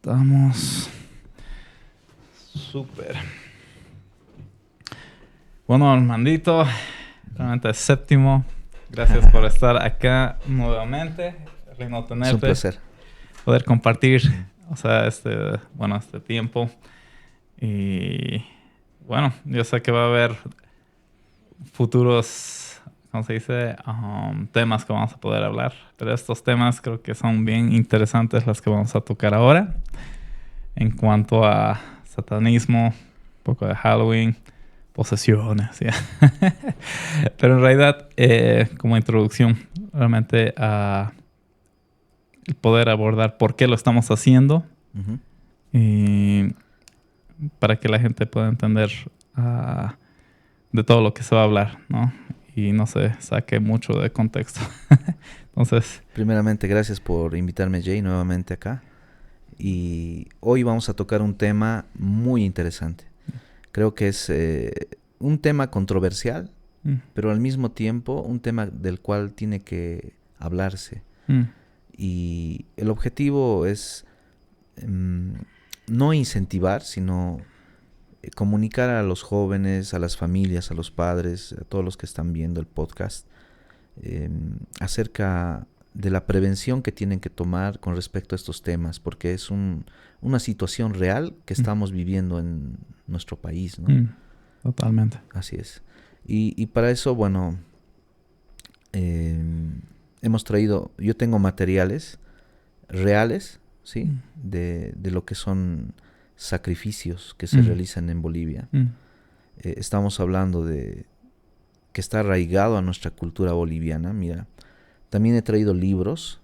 Estamos súper. Bueno, Armandito, realmente séptimo. Gracias por estar acá nuevamente. Lindo tenerte. Es un placer. Poder compartir, este tiempo. Y bueno, yo sé que va a haber futuros, ¿cómo se dice? Temas que vamos a poder hablar. Pero estos temas creo que son bien interesantes los que vamos a tocar ahora. En cuanto a satanismo, un poco de Halloween, posesiones, ¿ya? Pero en realidad, como introducción, realmente el poder abordar por qué lo estamos haciendo y para que la gente pueda entender de todo lo que se va a hablar, ¿no? Y no se saque mucho de contexto. Entonces, primeramente, gracias por invitarme, Jay, nuevamente acá. Y hoy vamos a tocar un tema muy interesante. Creo que es un tema controversial, pero al mismo tiempo un tema del cual tiene que hablarse. Y el objetivo es no incentivar, sino comunicar a los jóvenes, a las familias, a los padres, a todos los que están viendo el podcast, acerca de la prevención que tienen que tomar con respecto a estos temas, porque es una situación real que estamos viviendo en nuestro país, ¿no? Totalmente. Así es. Y para eso, bueno, hemos traído, yo tengo materiales reales, ¿sí? De lo que son sacrificios que se realizan en Bolivia. Estamos hablando de que está arraigado a nuestra cultura boliviana. Mira, también he traído libros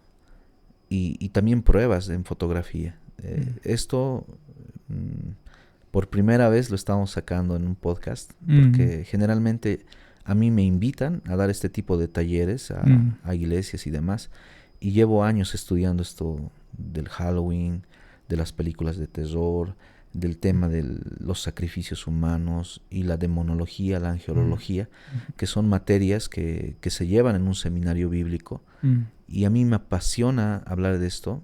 y también pruebas en fotografía. Esto por primera vez lo estamos sacando en un podcast, porque generalmente a mí me invitan a dar este tipo de talleres a iglesias y demás, y llevo años estudiando esto del Halloween, de las películas de terror, del tema de los sacrificios humanos y la demonología, la angelología, que son materias que se llevan en un seminario bíblico. Y a mí me apasiona hablar de esto.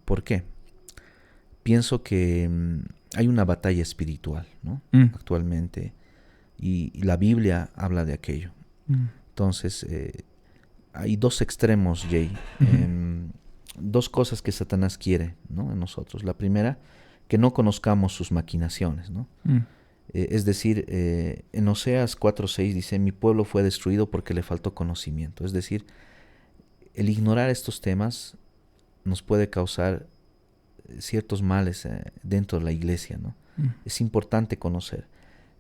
¿Por qué? Pienso que hay una batalla espiritual, ¿no? Actualmente, y la Biblia habla de aquello. Entonces, hay dos extremos, Jay. Dos cosas que Satanás quiere, ¿no? En nosotros. La primera, que no conozcamos sus maquinaciones, ¿no? Es decir, en Oseas 4:6 dice, mi pueblo fue destruido porque le faltó conocimiento. Es decir, el ignorar estos temas nos puede causar ciertos males dentro de la iglesia, ¿no? Es importante conocer.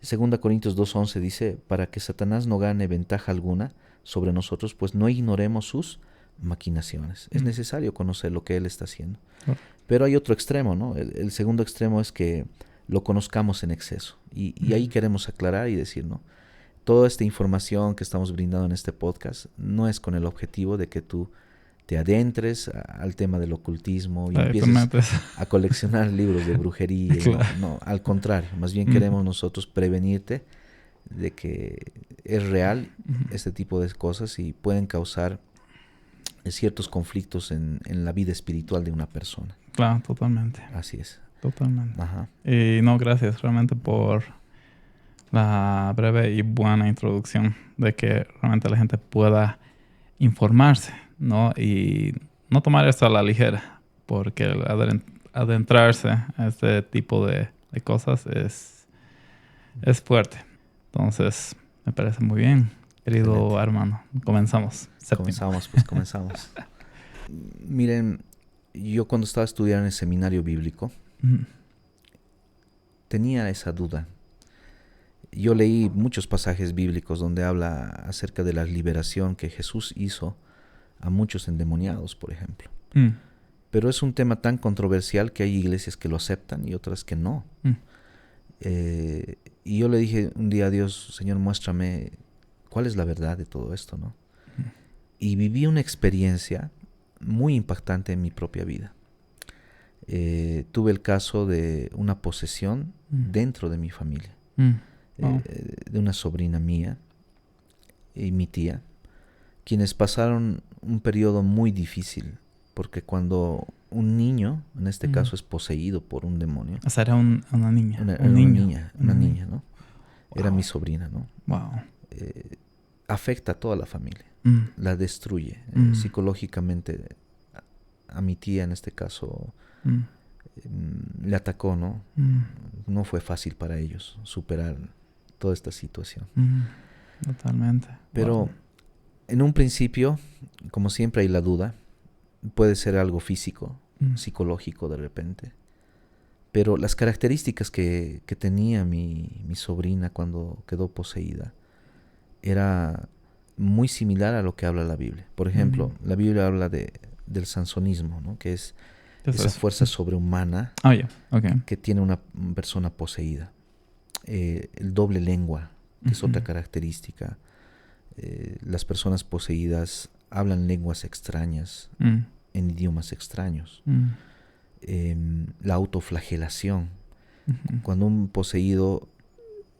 2 Corintios 2:11 dice, para que Satanás no gane ventaja alguna sobre nosotros, pues no ignoremos sus maquinaciones. Es necesario conocer lo que él está haciendo. Pero hay otro extremo, ¿no? El segundo extremo es que lo conozcamos en exceso. Y ahí queremos aclarar y decir, ¿no? Toda esta información que estamos brindando en este podcast no es con el objetivo de que tú te adentres al tema del ocultismo y empieces a coleccionar libros de brujería. Claro. No, al contrario. Más bien queremos nosotros prevenirte de que es real este tipo de cosas y pueden causar ciertos conflictos en la vida espiritual de una persona. Claro, totalmente. Así es. Totalmente. Ajá. Y no, gracias realmente por la breve y buena introducción de que realmente la gente pueda informarse, ¿no? Y no tomar esto a la ligera, porque el adentrarse a este tipo de cosas es fuerte. Entonces, me parece muy bien, querido Excelente. Hermano. Comenzamos. Comenzamos. Miren, yo cuando estaba estudiando en el seminario bíblico, tenía esa duda. Yo leí muchos pasajes bíblicos donde habla acerca de la liberación que Jesús hizo a muchos endemoniados, por ejemplo. Pero es un tema tan controversial que hay iglesias que lo aceptan y otras que no. Y yo le dije un día a Dios, Señor, muéstrame cuál es la verdad de todo esto, ¿no? Y viví una experiencia muy impactante en mi propia vida. Tuve el caso de una posesión dentro de mi familia. De una sobrina mía y mi tía, quienes pasaron un periodo muy difícil, porque cuando un niño, en este caso, es poseído por un demonio. O sea, era una niña. Una niña, ¿no? Wow. Era mi sobrina, ¿no? Wow. Afecta a toda la familia. La destruye. Psicológicamente, a mi tía, en este caso, le atacó, ¿no? No fue fácil para ellos superar toda esta situación. Totalmente. Pero wow. En un principio, como siempre hay la duda, puede ser algo físico, psicológico de repente. Pero las características que tenía mi sobrina cuando quedó poseída era muy similar a lo que habla la Biblia. Por ejemplo, la Biblia habla del sansonismo, ¿no? Que es esa fuerza sobrehumana que tiene una persona poseída. El doble lengua, que es otra característica. Las personas poseídas hablan lenguas extrañas, en idiomas extraños. La autoflagelación. Cuando un poseído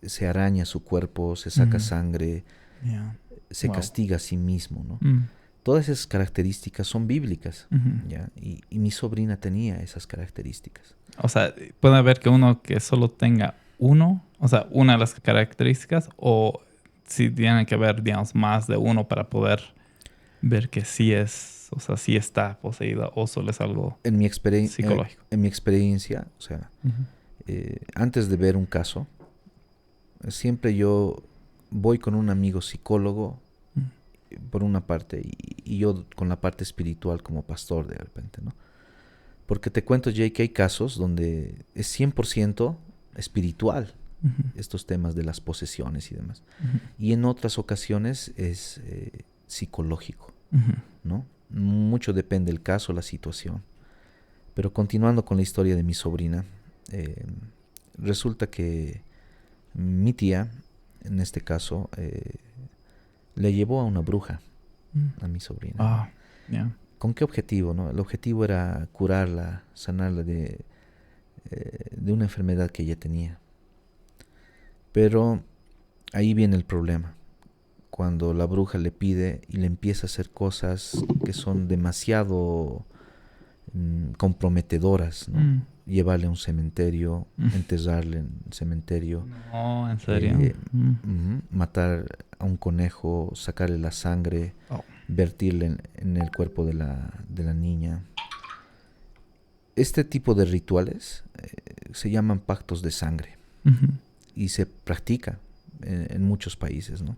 se araña su cuerpo, se saca sangre, se castiga a sí mismo, ¿no? Todas esas características son bíblicas, ¿ya? Y mi sobrina tenía esas características. O sea, puede haber que uno que solo tenga uno, o sea, una de las características, o si tiene que haber, digamos, más de uno para poder ver que sí es, o sea, sí está poseída o solo es algo psicológico. En mi experiencia, o sea, antes de ver un caso, siempre yo voy con un amigo psicólogo por una parte y yo con la parte espiritual como pastor de repente, ¿no? Porque te cuento, Jay, que hay casos donde es 100% espiritual estos temas de las posesiones y demás. Y en otras ocasiones es psicológico, ¿no? Mucho depende del caso, la situación. Pero continuando con la historia de mi sobrina, resulta que mi tía, en este caso, le llevó a una bruja a mi sobrina. ¿Con qué objetivo, no? El objetivo era curarla, sanarla de una enfermedad que ella tenía. Pero ahí viene el problema. Cuando la bruja le pide y le empieza a hacer cosas que son demasiado comprometedoras, ¿no? Llevarle a un cementerio, enterrarle en el cementerio. No, ¿en serio? Matar a un conejo, sacarle la sangre, vertirle en el cuerpo de la niña. Este tipo de rituales se llaman pactos de sangre y se practica en muchos países, ¿no?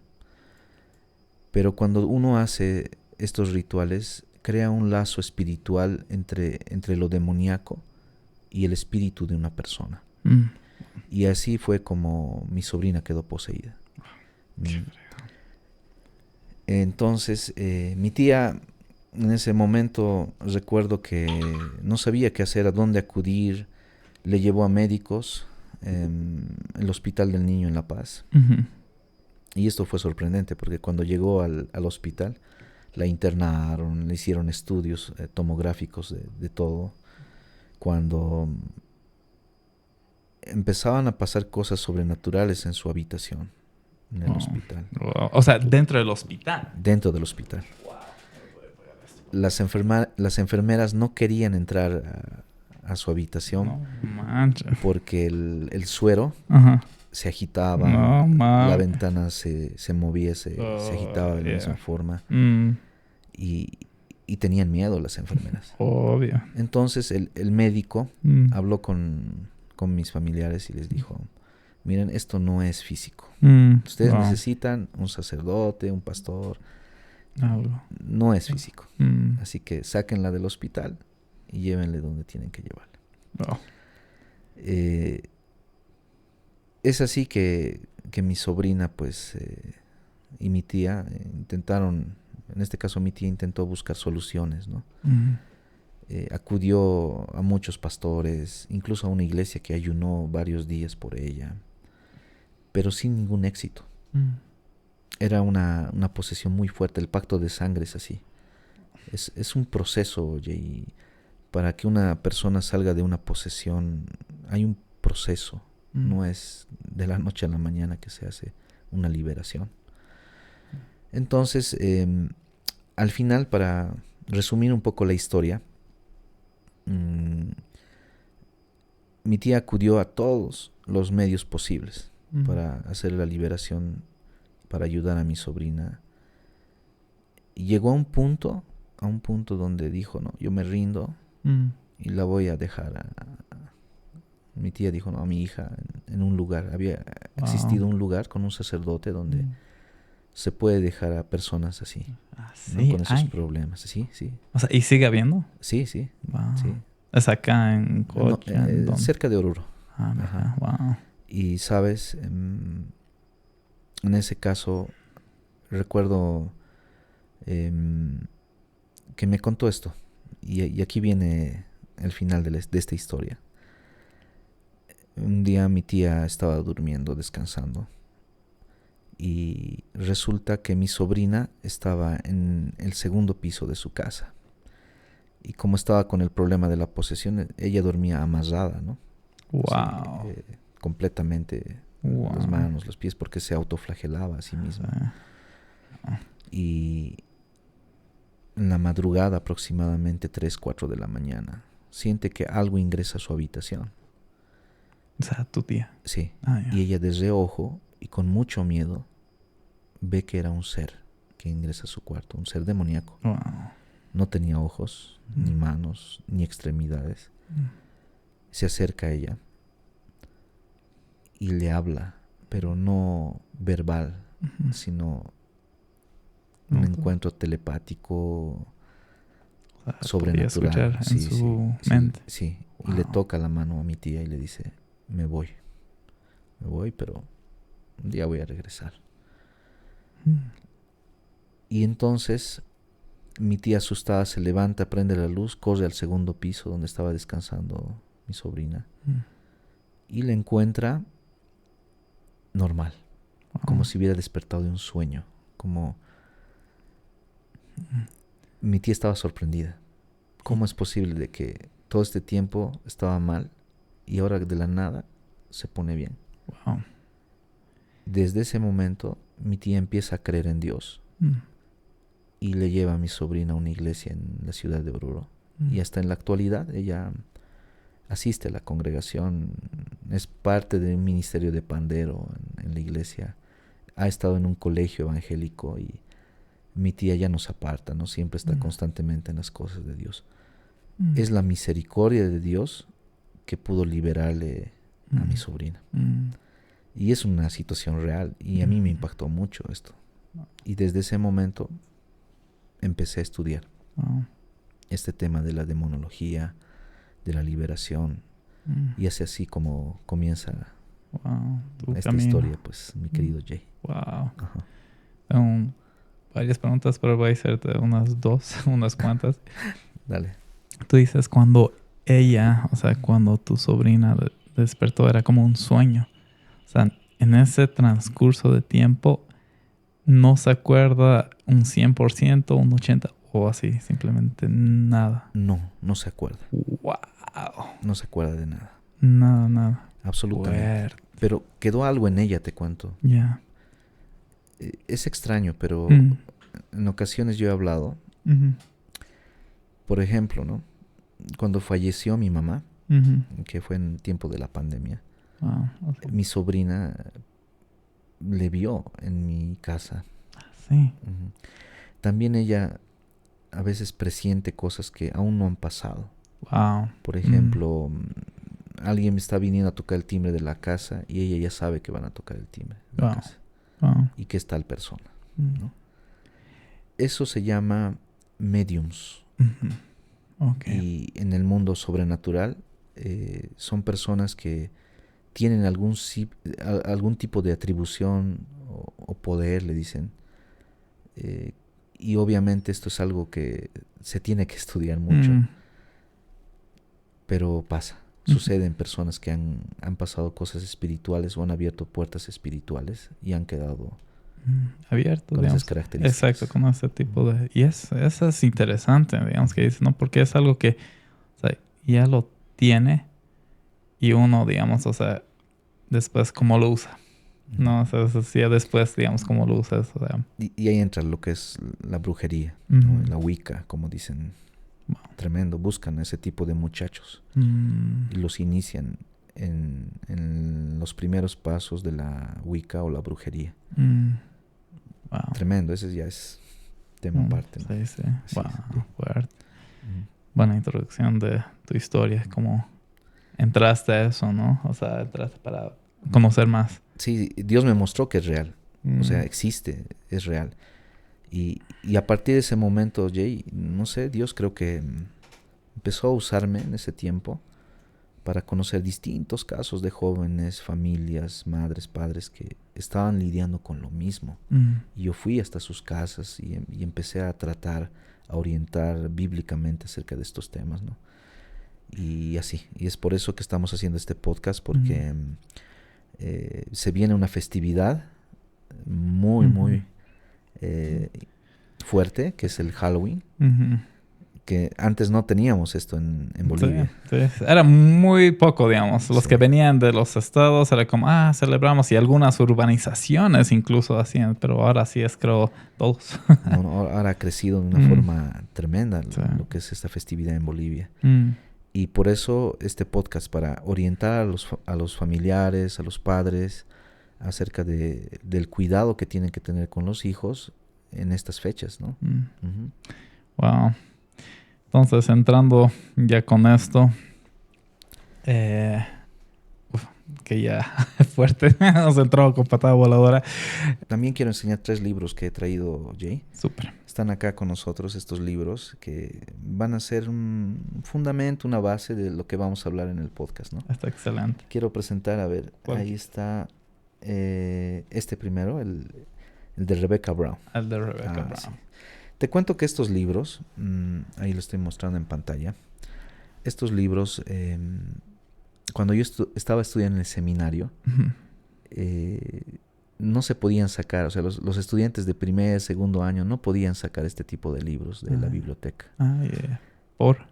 Pero cuando uno hace estos rituales, crea un lazo espiritual entre lo demoníaco y el espíritu de una persona. Y así fue como mi sobrina quedó poseída. Entonces, mi tía en ese momento recuerdo que no sabía qué hacer, a dónde acudir. Le llevó a médicos en el Hospital del Niño en La Paz. Y esto fue sorprendente porque cuando llegó al hospital la internaron, le hicieron estudios tomográficos de todo. Cuando empezaban a pasar cosas sobrenaturales en su habitación, en el hospital. O sea, dentro del hospital. Dentro del hospital. Las enfermeras no querían entrar a su habitación porque el suero se agitaba, la ventana se movía, se agitaba de la misma forma. Y tenían miedo las enfermeras. Obvio. Entonces el médico habló con mis familiares y les dijo: miren, esto no es físico. Ustedes necesitan un sacerdote, un pastor. No es físico. Así que sáquenla del hospital y llévenle donde tienen que llevarla. Es así que mi sobrina, pues, y mi tía intentaron, en este caso mi tía intentó buscar soluciones, ¿no? Acudió a muchos pastores, incluso a una iglesia que ayunó varios días por ella, pero sin ningún éxito. Era una posesión muy fuerte. El pacto de sangre es así. Es un proceso, oye, y para que una persona salga de una posesión hay un proceso. No es de la noche a la mañana que se hace una liberación. Entonces, al final, para resumir un poco la historia, mi tía acudió a todos los medios posibles Mm. para hacer la liberación, para ayudar a mi sobrina. Y llegó a un punto donde dijo, no, yo me rindo y la voy a dejar mi tía dijo, no, a mi hija en un lugar. Había existido un lugar con un sacerdote donde se puede dejar a personas así, ¿no? Con esos problemas. Sí, sí. O sea, ¿y sigue habiendo? Sí, sí. Wow. Sí. ¿Es acá en Cocha? Cerca de Oruro. Ajá. Wow. Y, ¿sabes? En ese caso, recuerdo que me contó esto. Y aquí viene el final de esta historia. Un día mi tía estaba durmiendo, descansando. Y resulta que mi sobrina estaba en el segundo piso de su casa. Y como estaba con el problema de la posesión, ella dormía amarrada, ¿no? Wow. Sí, completamente las manos, los pies, porque se autoflagelaba a sí misma. Y en la madrugada, aproximadamente 3, 4 de la mañana, siente que algo ingresa a su habitación. O sea, tu tía. Sí. Y ella de reojo y con mucho miedo ve que era un ser que ingresa a su cuarto, un ser demoníaco. Wow. No tenía ojos, ni manos, ni extremidades. Se acerca a ella y le habla, pero no verbal, sino un encuentro telepático, sobrenatural. En su mente. Sí. Y le toca la mano a mi tía y le dice, me voy, pero un día voy a regresar. Y entonces mi tía asustada se levanta, prende la luz, corre al segundo piso donde estaba descansando mi sobrina y la encuentra normal, como si hubiera despertado de un sueño, como mi tía estaba sorprendida. ¿Cómo es posible de que todo este tiempo estaba mal y ahora de la nada se pone bien? Wow. Desde ese momento mi tía empieza a creer en Dios y le lleva a mi sobrina a una iglesia en la ciudad de Oruro. Y hasta en la actualidad ella asiste a la congregación, es parte de un ministerio de pandero en la iglesia, ha estado en un colegio evangélico y mi tía ya no se aparta, ¿no? Siempre está constantemente en las cosas de Dios. Es la misericordia de Dios que pudo liberarle a mi sobrina. Y es una situación real y a mí me impactó mucho esto. Y desde ese momento empecé a estudiar este tema de la demonología, de la liberación. Y es así como comienza esta historia, pues, mi querido Jay. Wow. Varias preguntas, pero voy a hacerte unas cuantas. Dale. Tú dices cuando ella, o sea, cuando tu sobrina despertó, era como un sueño. O sea, en ese transcurso de tiempo, ¿no se acuerda un 100%, un 80% o así? Simplemente nada. No se acuerda. ¡Wow! No se acuerda de nada. Nada. Absolutamente. Pero quedó algo en ella, te cuento. Ya. Es extraño, pero en ocasiones yo he hablado. Por ejemplo, ¿no? Cuando falleció mi mamá, que fue en tiempo de la pandemia, mi sobrina le vio en mi casa. Sí. También ella a veces presiente cosas que aún no han pasado. Wow. Por ejemplo, alguien está viniendo a tocar el timbre de la casa y ella ya sabe que van a tocar el timbre de la casa. Y que es tal persona, ¿no? Eso se llama mediums. Okay. Y en el mundo sobrenatural son personas que tienen algún tipo de atribución o poder, le dicen. Y obviamente esto es algo que se tiene que estudiar mucho. Pero pasa. Sucede en personas que han pasado cosas espirituales o han abierto puertas espirituales y han quedado abiertos, con esas características. Exacto, con ese tipo de... Y eso es interesante, digamos, que dice, ¿no? Porque es algo que, o sea, ya lo tiene y uno, digamos, o sea, después cómo lo usa, ¿no? O sea, ya después, digamos, cómo lo usas. O sea. Y ahí entra lo que es la brujería, ¿no? La Wicca, como dicen Wow. Tremendo. Buscan ese tipo de muchachos y los inician en los primeros pasos de la Wicca o la brujería. Wow. Tremendo. Ese ya es tema aparte, ¿no? Sí, sí. Así Wow, es. fuerte. Buena introducción de tu historia, cómo entraste a eso, ¿no? O sea, entraste para conocer más. Sí, Dios me mostró que es real. O sea, existe, es real. Y a partir de ese momento, Jay, no sé, Dios creo que empezó a usarme en ese tiempo para conocer distintos casos de jóvenes, familias, madres, padres que estaban lidiando con lo mismo. Y yo fui hasta sus casas y empecé a tratar, a orientar bíblicamente acerca de estos temas, ¿no? Y así, y es por eso que estamos haciendo este podcast, porque se viene una festividad muy fuerte, que es el Halloween, que antes no teníamos esto en Bolivia. Sí. Era muy poco, digamos. Los Sí. que venían de los estados era como, celebramos, y algunas urbanizaciones incluso hacían, pero ahora sí es, creo, todos. No, ahora ha crecido de una forma tremenda lo que es esta festividad en Bolivia. Y por eso este podcast, para orientar a los familiares, a los padres, acerca del cuidado que tienen que tener con los hijos en estas fechas, ¿no? Wow. Entonces, entrando ya con esto, que ya es fuerte, nos entró con patada voladora. También quiero enseñar 3 libros que he traído, Jay. Súper. Están acá con nosotros estos libros que van a ser un fundamento, una base de lo que vamos a hablar en el podcast, ¿no? Está excelente. Quiero presentar, a ver, ¿Cuál? Ahí está este primero, el de Rebecca Brown. El de Rebecca Brown. Sí. Te cuento que estos libros, ahí lo estoy mostrando en pantalla, estos libros, cuando yo estaba estudiando en el seminario, no se podían sacar, o sea, los estudiantes de primer, segundo año no podían sacar este tipo de libros de la biblioteca. ¿Por?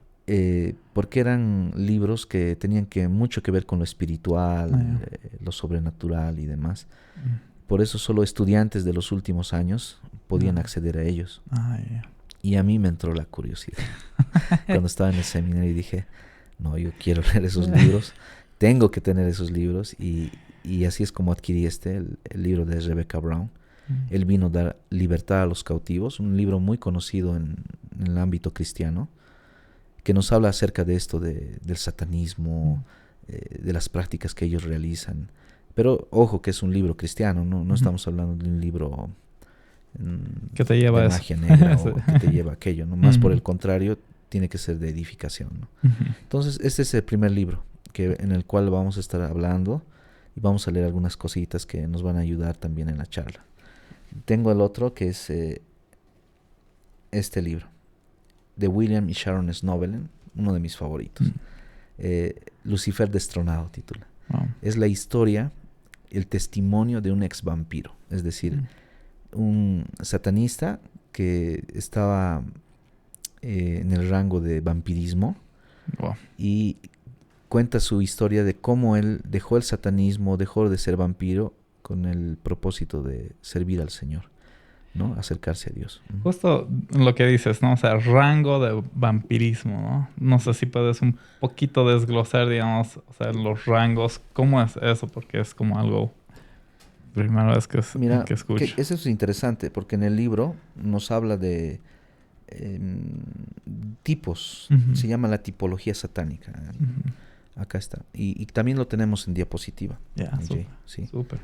Porque eran libros que tenían mucho que ver con lo espiritual, lo sobrenatural y demás. Por eso solo estudiantes de los últimos años podían acceder a ellos. Y a mí me entró la curiosidad. Cuando estaba en el seminario dije, no, yo quiero leer esos libros, tengo que tener esos libros. Y así es como adquirí el libro de Rebecca Brown. Él vino a dar libertad a los cautivos, un libro muy conocido en el ámbito cristiano, que nos habla acerca de esto, del satanismo, de las prácticas que ellos realizan. Pero ojo que es un libro cristiano, no estamos hablando de un libro que te lleva de magia negra o que te lleva aquello, ¿no? Más por el contrario, tiene que ser de edificación, ¿no? Entonces, este es el primer libro en el cual vamos a estar hablando y vamos a leer algunas cositas que nos van a ayudar también en la charla. Tengo el otro que es este libro, de William y Sharon Snowbellen, uno de mis favoritos. Lucifer destronado titula. Es la historia, el testimonio de un ex vampiro, es decir, un satanista que estaba en el rango de vampirismo y cuenta su historia de cómo él dejó el satanismo, dejó de ser vampiro con el propósito de servir al Señor, ¿no? Acercarse a Dios. Justo lo que dices, ¿no? O sea, rango de vampirismo, ¿no? No sé si puedes un poquito desglosar, digamos, o sea, los rangos. ¿Cómo es eso? Porque es como algo... Primera vez que escucho. Eso es interesante, porque en el libro nos habla de tipos. Se llama la tipología satánica. Acá está. Y también lo tenemos en diapositiva. Súper.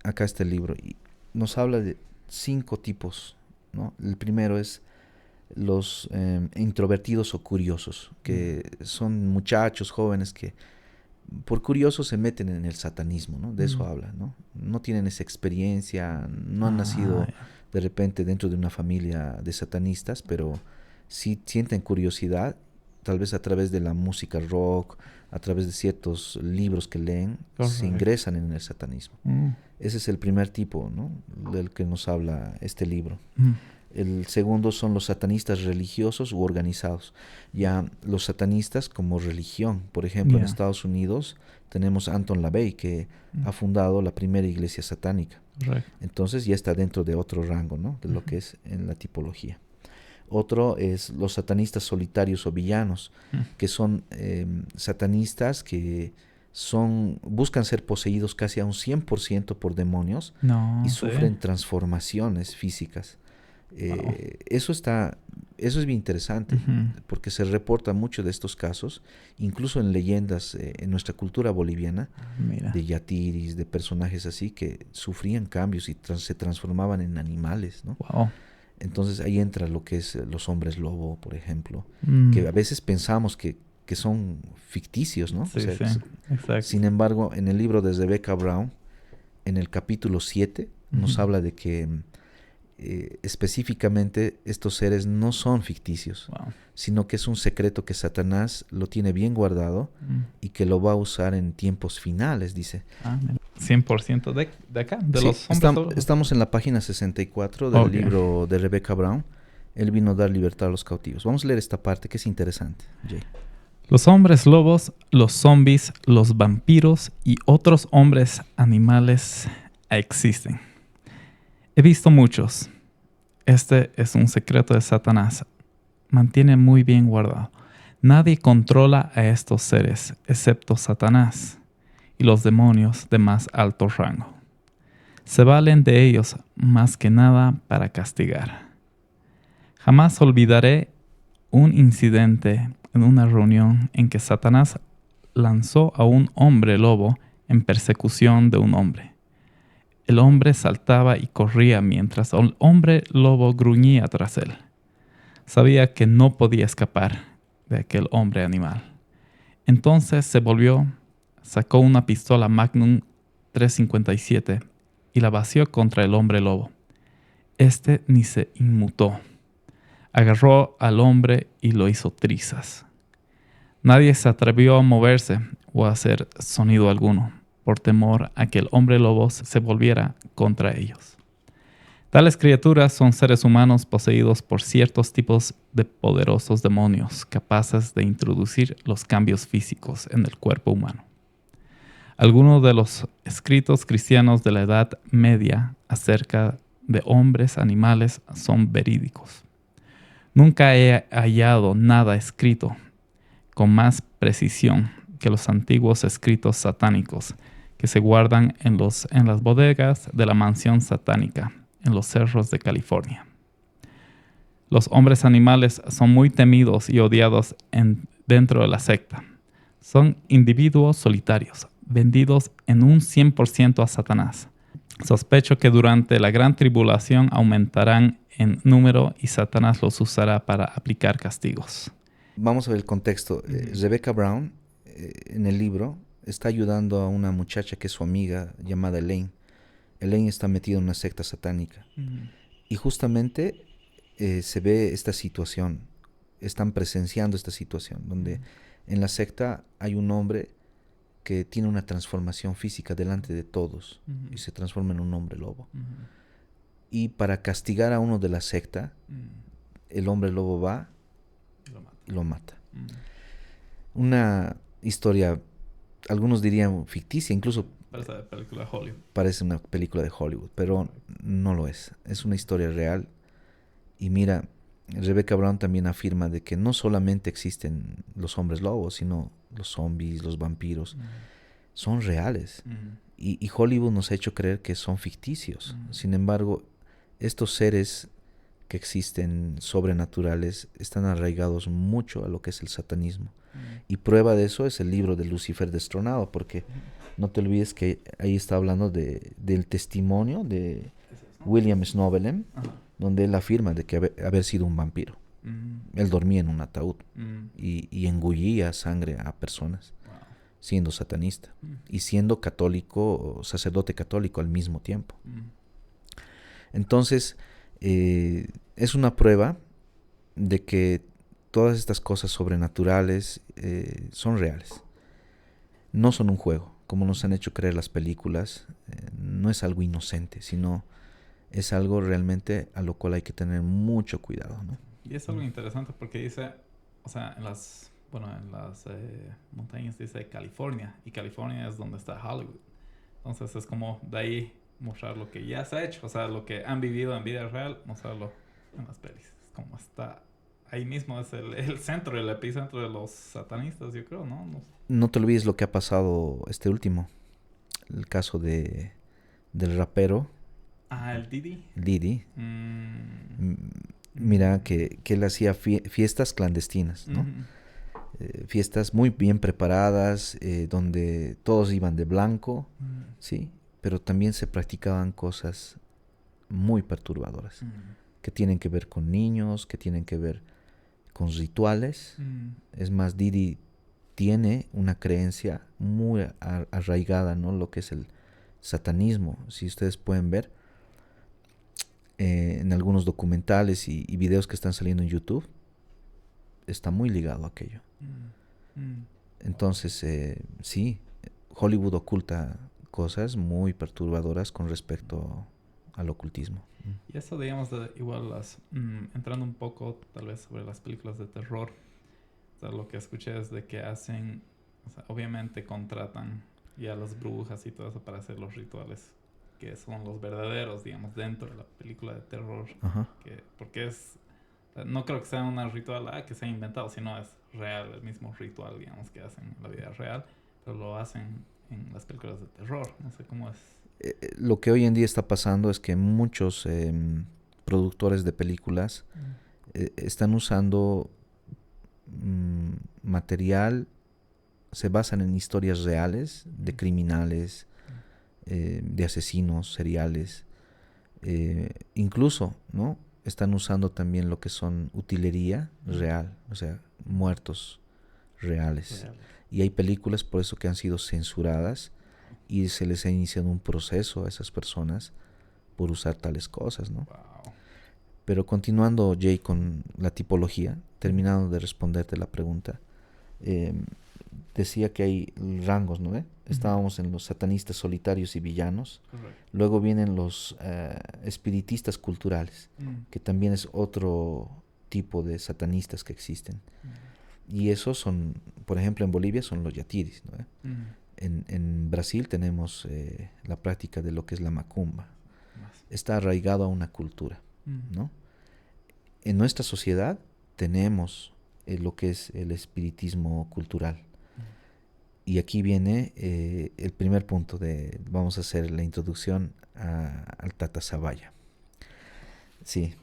Acá está el libro. Y nos habla de 5 tipos, ¿no? El primero es los introvertidos o curiosos, que son muchachos jóvenes que por curiosos se meten en el satanismo, ¿no? De eso habla, ¿no? No tienen esa experiencia, no han nacido de repente dentro de una familia de satanistas, pero sí sienten curiosidad, tal vez a través de la música rock, a través de ciertos libros que leen, se ingresan en el satanismo. Ese es el primer tipo, ¿no? Del que nos habla este libro. El segundo son los satanistas religiosos u organizados. Ya los satanistas como religión. Por ejemplo, en Estados Unidos tenemos Anton LaVey, que ha fundado la primera iglesia satánica. Entonces ya está dentro de otro rango, ¿no? De lo que es en la tipología. Otro es los satanistas solitarios o villanos, que son satanistas que buscan ser poseídos casi a un 100% por demonios y sufren transformaciones físicas. Wow. Eso es bien interesante, porque se reporta mucho de estos casos, incluso en leyendas en nuestra cultura boliviana, de yatiris, de personajes así que sufrían cambios y se transformaban en animales, ¿no? Wow. Entonces ahí entra lo que es los hombres lobo, por ejemplo, que a veces pensamos que son ficticios, ¿no? Sí, sí, exacto. Sin embargo, en el libro de Rebecca Brown, en el capítulo 7, nos habla de que específicamente estos seres no son ficticios, sino que es un secreto que Satanás lo tiene bien guardado y que lo va a usar en tiempos finales, dice. 100% de acá, de sí, los hombres. Estamos en la página 64 del libro de Rebecca Brown. Él vino a dar libertad a los cautivos. Vamos a leer esta parte que es interesante, Jay. Los hombres lobos, los zombies, los vampiros y otros hombres animales existen. He visto muchos. Este es un secreto de Satanás. Mantiene muy bien guardado. Nadie controla a estos seres, excepto Satanás y los demonios de más alto rango. Se valen de ellos más que nada para castigar. Jamás olvidaré un incidente en una reunión en que Satanás lanzó a un hombre lobo en persecución de un hombre. El hombre saltaba y corría mientras el hombre lobo gruñía tras él. Sabía que no podía escapar de aquel hombre animal. Entonces se volvió, sacó una pistola Magnum 357 y la vació contra el hombre lobo. Este ni se inmutó. Agarró al hombre y lo hizo trizas. Nadie se atrevió a moverse o a hacer sonido alguno, por temor a que el hombre lobo se volviera contra ellos. Tales criaturas son seres humanos poseídos por ciertos tipos de poderosos demonios capaces de introducir los cambios físicos en el cuerpo humano. Algunos de los escritos cristianos de la Edad Media acerca de hombres animales son verídicos. Nunca he hallado nada escrito con más precisión que los antiguos escritos satánicos que se guardan en las bodegas de la mansión satánica en los cerros de California. Los hombres animales son muy temidos y odiados dentro de la secta. Son individuos solitarios, vendidos en un 100% a Satanás. Sospecho que durante la gran tribulación aumentarán en número y Satanás los usará para aplicar castigos. Vamos a ver el contexto. Rebecca Brown, en el libro, está ayudando a una muchacha que es su amiga llamada Elaine. Elaine está metida en una secta satánica. Y justamente se ve esta situación. Están presenciando esta situación, donde en la secta hay un hombre que tiene una transformación física delante de todos y se transforma en un hombre lobo. Y para castigar a uno de la secta, el hombre lobo va y lo mata. Una historia, algunos dirían ficticia, incluso parece una película de Hollywood, pero no lo es. Es una historia real. Y mira, Rebecca Brown también afirma de que no solamente existen los hombres lobos, sino los zombies, los vampiros. Son reales. Y Hollywood nos ha hecho creer que son ficticios. Sin embargo, estos seres que existen sobrenaturales están arraigados mucho a lo que es el satanismo. Y prueba de eso es el libro de Lucifer destronado, porque no te olvides que ahí está hablando del testimonio de William Snowbelem, donde él afirma de que haber sido un vampiro. Él dormía en un ataúd y engullía sangre a personas, siendo satanista y siendo católico, sacerdote católico al mismo tiempo. Entonces, es una prueba de que todas estas cosas sobrenaturales son reales. No son un juego, como nos han hecho creer las películas. No es algo inocente, sino es algo realmente a lo cual hay que tener mucho cuidado, ¿no? Y es algo interesante porque dice, o sea, en las montañas dice California, y California es donde está Hollywood. Entonces es como de ahí mostrar lo que ya se ha hecho, o sea, lo que han vivido en vida real, mostrarlo en las pelis. como está ahí mismo, es el centro, el epicentro de los satanistas, yo creo, ¿no? No te olvides lo que ha pasado este último, el caso del rapero. El Didi. Didi. Mira que él hacía fiestas clandestinas, ¿no? Fiestas muy bien preparadas, donde todos iban de blanco, ¿sí? Pero también se practicaban cosas muy perturbadoras, que tienen que ver con niños, que tienen que ver con rituales. Es más, Didi tiene una creencia muy arraigada, ¿no? Lo que es el satanismo. Si ustedes pueden ver en algunos documentales y videos que están saliendo en YouTube, está muy ligado a aquello. Entonces, sí, Hollywood oculta cosas muy perturbadoras con respecto al ocultismo. Y eso, digamos, igual entrando un poco tal vez sobre las películas de terror, o sea, lo que escuché es de que hacen, o sea, obviamente contratan ya las brujas y todo eso para hacer los rituales que son los verdaderos, digamos, dentro de la película de terror. Porque no creo que sea un ritual que se ha inventado, sino es real, el mismo ritual, digamos, que hacen en la vida real, pero lo hacen en las películas de terror. No sé cómo es. Lo que hoy en día está pasando es que muchos productores de películas están usando material, se basan en historias reales de criminales, de asesinos seriales, incluso, ¿no? Están usando también lo que son utilería real, o sea, muertos reales. Y hay películas por eso que han sido censuradas y se les ha iniciado un proceso a esas personas por usar tales cosas, ¿no? Wow. Pero continuando, Jay, con la tipología, terminando de responderte la pregunta, decía que hay rangos, ¿no? Estábamos en los satanistas solitarios y villanos. Correcto. Luego vienen los espiritistas culturales, que también es otro tipo de satanistas que existen. Y esos son, por ejemplo, en Bolivia son los yatiris, ¿no? En Brasil tenemos la práctica de lo que es la macumba. Está arraigado a una cultura, ¿no? En nuestra sociedad tenemos lo que es el espiritismo cultural. Y aquí viene el primer punto vamos a hacer la introducción al Tata Zavalla. Sí,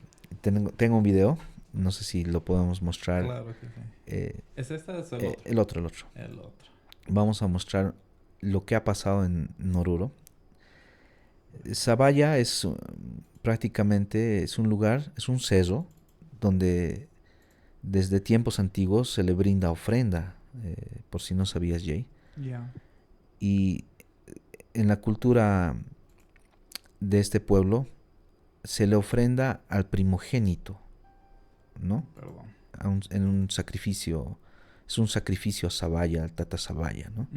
tengo un video, no sé si lo podemos mostrar. Claro que sí. ¿Es este o es el otro? El otro. El otro. Vamos a mostrar lo que ha pasado en Oruro. Zavalla es prácticamente es un lugar, es un cerro donde desde tiempos antiguos se le brinda ofrenda, por si no sabías, Jay. Yeah. Y en la cultura de este pueblo se le ofrenda al primogénito, ¿no? Perdón. En un sacrificio, es un sacrificio a Zavalla, al Tata Zavalla, ¿no?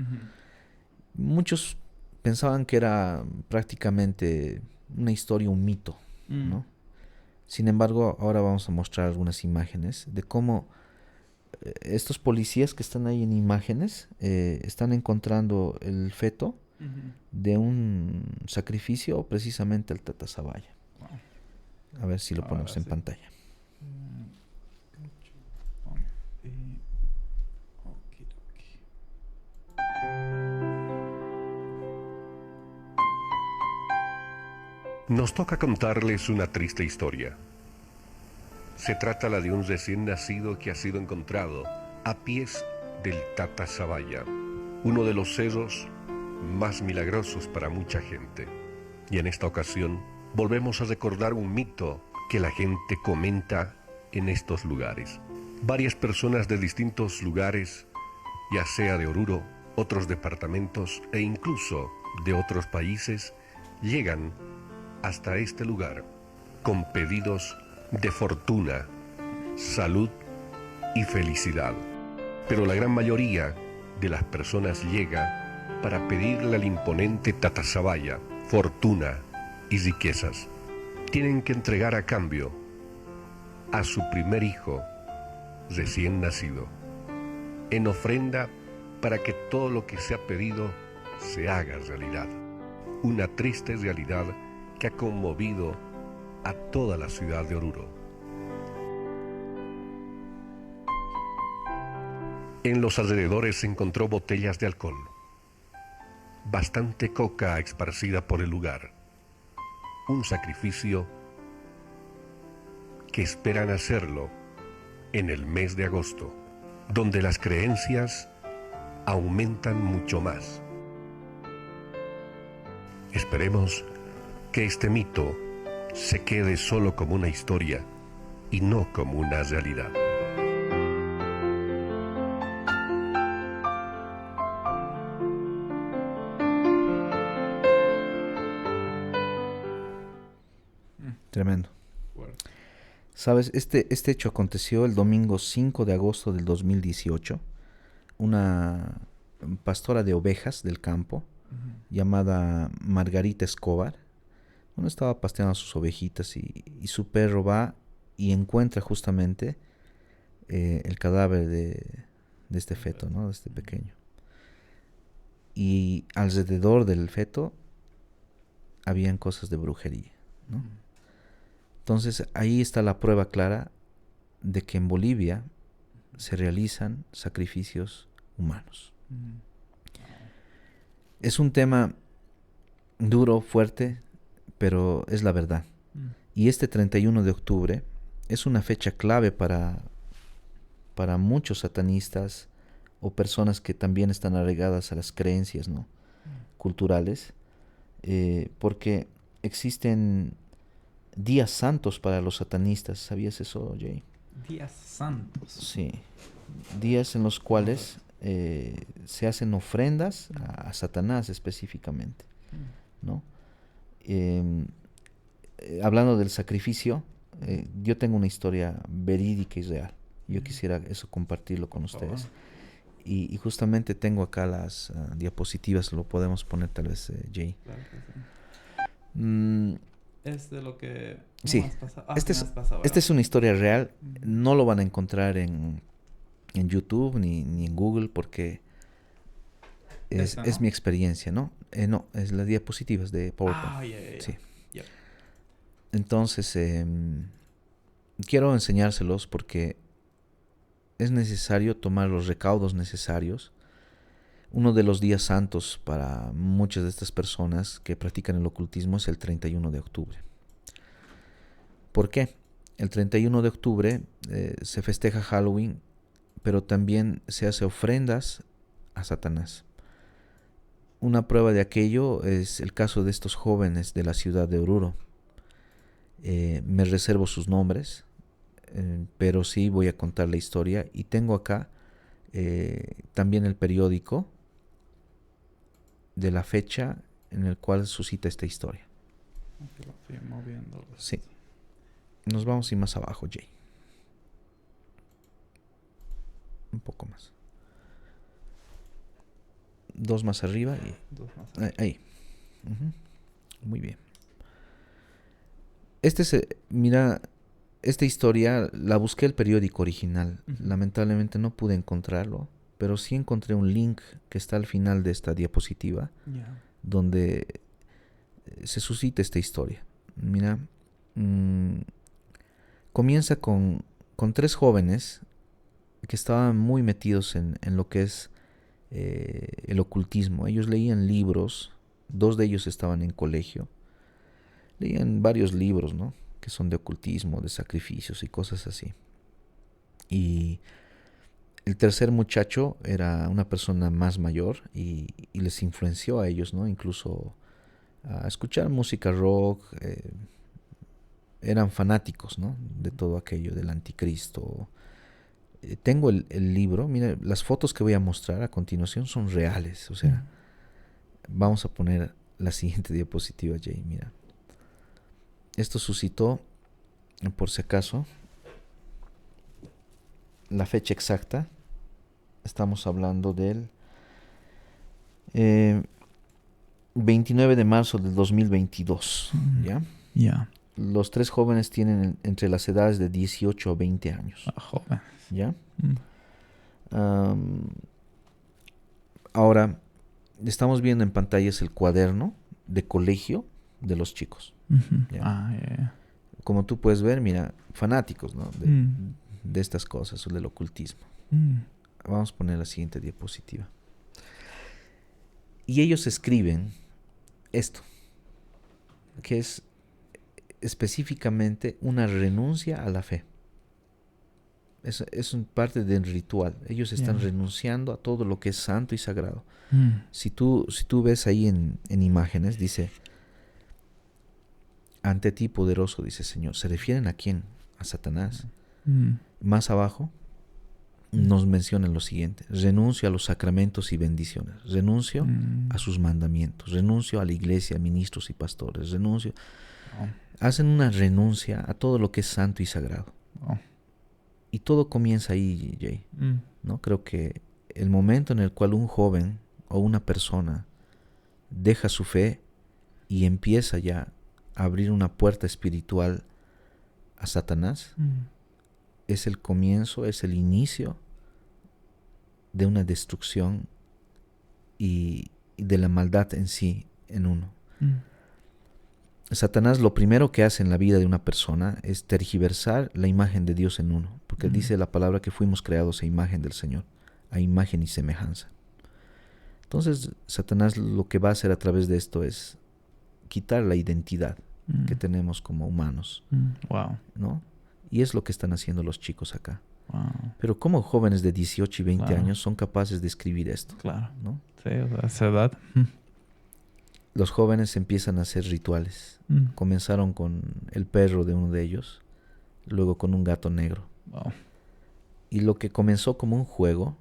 Muchos pensaban que era prácticamente una historia, un mito, ¿no? Sin embargo, ahora vamos a mostrar algunas imágenes de cómo estos policías que están ahí en imágenes están encontrando el feto de un sacrificio precisamente al Tata Zavalla. Wow. A ver si lo ponemos en pantalla. Nos toca contarles una triste historia. Se trata la de un recién nacido que ha sido encontrado a pies del Tata Zavalla, uno de los cerros más milagrosos para mucha gente. Y en esta ocasión volvemos a recordar un mito que la gente comenta en estos lugares. Varias personas de distintos lugares, ya sea de Oruro, otros departamentos e incluso de otros países, llegan hasta este lugar con pedidos de fortuna, salud y felicidad. Pero la gran mayoría de las personas llega para pedirle al imponente Tata Zavalla fortuna y riquezas. Tienen que entregar a cambio a su primer hijo recién nacido, en ofrenda para que todo lo que se ha pedido se haga realidad. Una triste realidad que ha conmovido a toda la ciudad de Oruro. En los alrededores se encontró botellas de alcohol, bastante coca esparcida por el lugar. Un sacrificio que esperan hacerlo en el mes de agosto, donde las creencias aumentan mucho más. Esperemos que este mito se quede solo como una historia y no como una realidad. Tremendo. ¿Sabes? Este hecho aconteció el domingo 5 de agosto del 2018. Una pastora de ovejas del campo, llamada Margarita Escobar, bueno, estaba pasteando a sus ovejitas y su perro va y encuentra justamente el cadáver de este feto, ¿no? De este pequeño. Y alrededor del feto habían cosas de brujería, ¿no? Entonces ahí está la prueba clara de que en Bolivia se realizan sacrificios humanos. Es un tema duro, fuerte, pero es la verdad. Y este 31 de octubre es una fecha clave para muchos satanistas o personas que también están arraigadas a las creencias, ¿no? Culturales, porque existen días santos para los satanistas. ¿Sabías eso, Jay? Días santos. Sí. Días en los cuales se hacen ofrendas a Satanás específicamente, ¿no? Hablando del sacrificio, yo tengo una historia verídica y real. Yo quisiera eso compartirlo con ustedes. Y justamente tengo acá las diapositivas, lo podemos poner tal vez, Jay. Claro que sí. Es de lo que sí, esta es una historia real. No lo van a encontrar en YouTube ni en Google porque es mi experiencia, ¿no? No, es las diapositivas de PowerPoint. Yeah. Sí. Yep. Entonces, quiero enseñárselos porque es necesario tomar los recaudos necesarios. Uno de los días santos para muchas de estas personas que practican el ocultismo es el 31 de octubre. ¿Por qué? El 31 de octubre se festeja Halloween, pero también se hace ofrendas a Satanás. Una prueba de aquello es el caso de estos jóvenes de la ciudad de Oruro. Me reservo sus nombres, pero sí voy a contar la historia. Y tengo acá también el periódico de la fecha en el cual suscita esta historia. Sí. Nos vamos a ir más abajo, Jay. Un poco más. Dos más arriba y... Ahí. Muy bien. Mira, esta historia la busqué el periódico original. Lamentablemente no pude encontrarlo, pero sí encontré un link que está al final de esta diapositiva, donde se suscita esta historia. Mira, comienza con 3 jóvenes que estaban muy metidos en lo que es el ocultismo. Ellos leían libros, 2 de ellos estaban en colegio, leían varios libros, ¿no? Que son de ocultismo, de sacrificios y cosas así. Y el tercer muchacho era una persona más mayor y les influenció a ellos, ¿no? Incluso a escuchar música rock. Eran fanáticos, ¿no? De todo aquello, del anticristo. Tengo el libro. Mira, las fotos que voy a mostrar a continuación son reales. O sea, vamos a poner la siguiente diapositiva, Jay. Mira. Esto suscitó, por si acaso, la fecha exacta. Estamos hablando del 29 de marzo del 2022. ¿Ya? Ya. Los 3 jóvenes tienen entre las edades de 18 a 20 años. Jóvenes. ¿Ya? Ahora, estamos viendo en pantallas el cuaderno de colegio de los chicos. ¿Ya? Como tú puedes ver, mira, fanáticos, ¿no? De estas cosas, o del ocultismo. Vamos a poner la siguiente diapositiva. Y ellos escriben esto, que es específicamente una renuncia a la fe. Es parte del ritual. Ellos están renunciando a todo lo que es santo y sagrado. Si tú ves ahí en imágenes, dice, ante ti poderoso, dice Señor. ¿Se refieren a quién? A Satanás. Más abajo nos mencionan lo siguiente: renuncio a los sacramentos y bendiciones, renuncio a sus mandamientos, renuncio a la iglesia, ministros y pastores, renuncio. Hacen una renuncia a todo lo que es santo y sagrado. Y todo comienza ahí, Jay. ¿No? Creo que el momento en el cual un joven o una persona deja su fe y empieza ya a abrir una puerta espiritual a Satanás, es el comienzo, es el inicio de una destrucción y de la maldad en sí, en uno. Satanás lo primero que hace en la vida de una persona es tergiversar la imagen de Dios en uno, porque dice la palabra que fuimos creados a imagen del Señor, a imagen y semejanza. Entonces Satanás lo que va a hacer a través de esto es quitar la identidad que tenemos como humanos. ¿No? Y es lo que están haciendo los chicos acá. Pero como jóvenes de 18 y 20 años son capaces de escribir esto. ¿No? Sí, a esa edad. Los jóvenes empiezan a hacer rituales. Comenzaron con el perro de uno de ellos, luego con un gato negro. Y lo que comenzó como un juego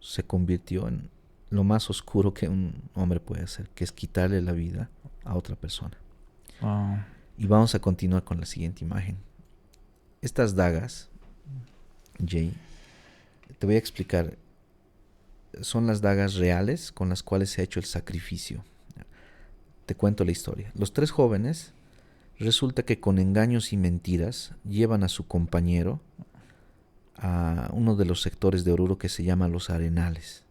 se convirtió en lo más oscuro que un hombre puede hacer, que es quitarle la vida a otra persona. Y vamos a continuar con la siguiente imagen. Estas dagas, Jay, te voy a explicar. Son las dagas reales con las cuales se ha hecho el sacrificio. Te cuento la historia. Los 3 jóvenes, resulta que con engaños y mentiras llevan a su compañero a uno de los sectores de Oruro que se llama Los Arenales.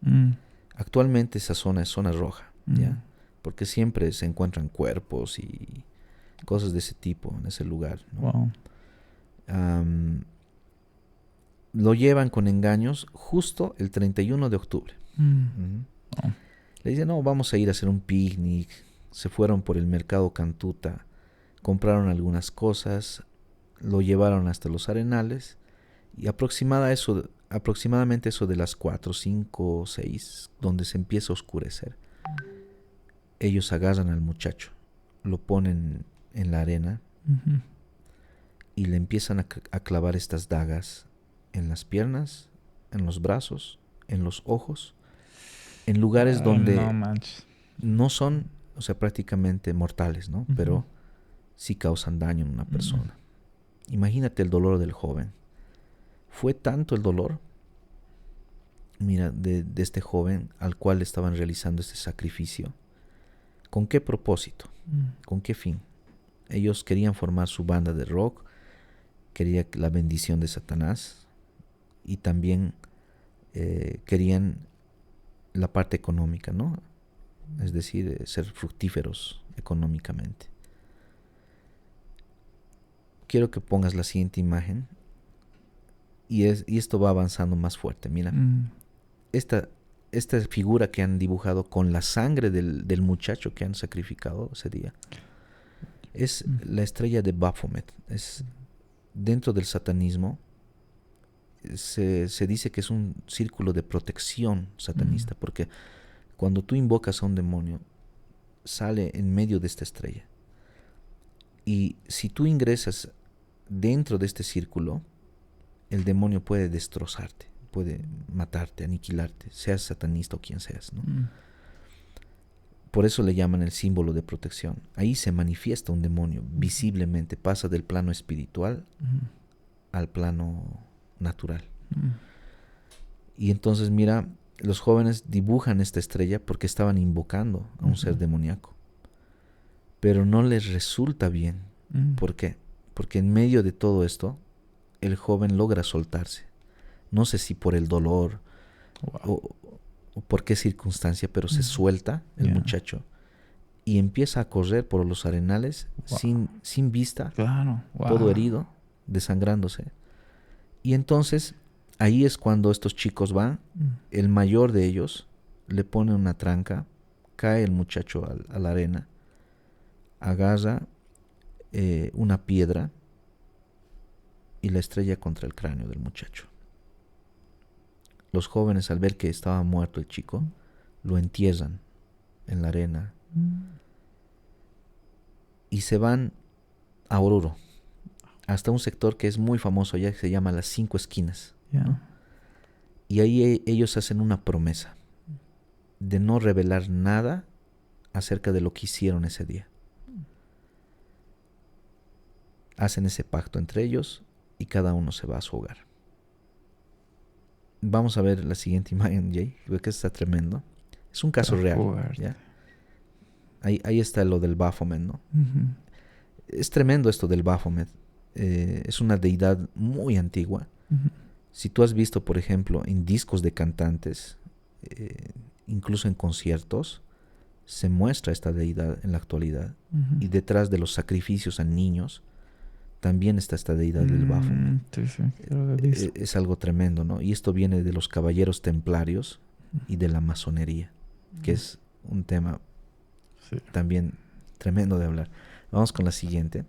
Actualmente esa zona es zona roja, ¿ya? Porque siempre se encuentran cuerpos y cosas de ese tipo en ese lugar, ¿no? Lo llevan con engaños justo el 31 de octubre. Le dicen, no, vamos a ir a hacer un picnic. Se fueron por el mercado Cantuta, compraron algunas cosas, lo llevaron hasta Los Arenales y aproximadamente eso de las 4, 5, 6, donde se empieza a oscurecer, ellos agarran al muchacho, lo ponen en la arena y le empiezan a clavar estas dagas en las piernas, en los brazos, en los ojos, en lugares donde no son, o sea, prácticamente mortales, ¿no? Pero sí causan daño en una persona. Imagínate el dolor del joven. Fue tanto el dolor, mira, de este joven al cual estaban realizando este sacrificio. ¿Con qué propósito? ¿Con qué fin? Ellos querían formar su banda de rock, querían la bendición de Satanás y también querían la parte económica, ¿no? Es decir, ser fructíferos económicamente. Quiero que pongas la siguiente imagen y esto va avanzando más fuerte. Mira, esta figura que han dibujado con la sangre del muchacho que han sacrificado ese día es la estrella de Baphomet. Es dentro del satanismo. Se dice que es un círculo de protección satanista, porque cuando tú invocas a un demonio, sale en medio de esta estrella. Y si tú ingresas dentro de este círculo, el demonio puede destrozarte, puede matarte, aniquilarte, seas satanista o quien seas, ¿no? Por eso le llaman el símbolo de protección. Ahí se manifiesta un demonio visiblemente, pasa del plano espiritual al plano natural. Y entonces mira, los jóvenes dibujan esta estrella porque estaban invocando a un ser demoníaco, pero no les resulta bien. ¿Por qué? Porque en medio de todo esto el joven logra soltarse, no sé si por el dolor o por qué circunstancia, pero se suelta el muchacho y empieza a correr por los arenales sin vista, todo herido, desangrándose. Y entonces Ahí es cuando estos chicos van, el mayor de ellos le pone una tranca, cae el muchacho a la arena, agarra una piedra y la estrella contra el cráneo del muchacho. Los jóvenes, al ver que estaba muerto el chico, lo entierran en la arena y se van a Oruro, hasta un sector que es muy famoso allá, que se llama Las Cinco Esquinas, ¿no? Y ahí ellos hacen una promesa de no revelar nada acerca de lo que hicieron ese día. Hacen ese pacto entre ellos y cada uno se va a su hogar. Vamos a ver la siguiente imagen, Jay, porque está tremendo. Es un caso real, ¿ya? Ahí está lo del Baphomet, ¿no? Es tremendo esto del Baphomet. Es una deidad muy antigua. Si tú has visto, por ejemplo, en discos de cantantes, incluso en conciertos, se muestra esta deidad en la actualidad. Y detrás de los sacrificios a niños, también está esta deidad del Baphomet. Sí, es algo tremendo, ¿no? Y esto viene de los caballeros templarios y de la masonería, que es un tema también tremendo de hablar. Vamos con la siguiente.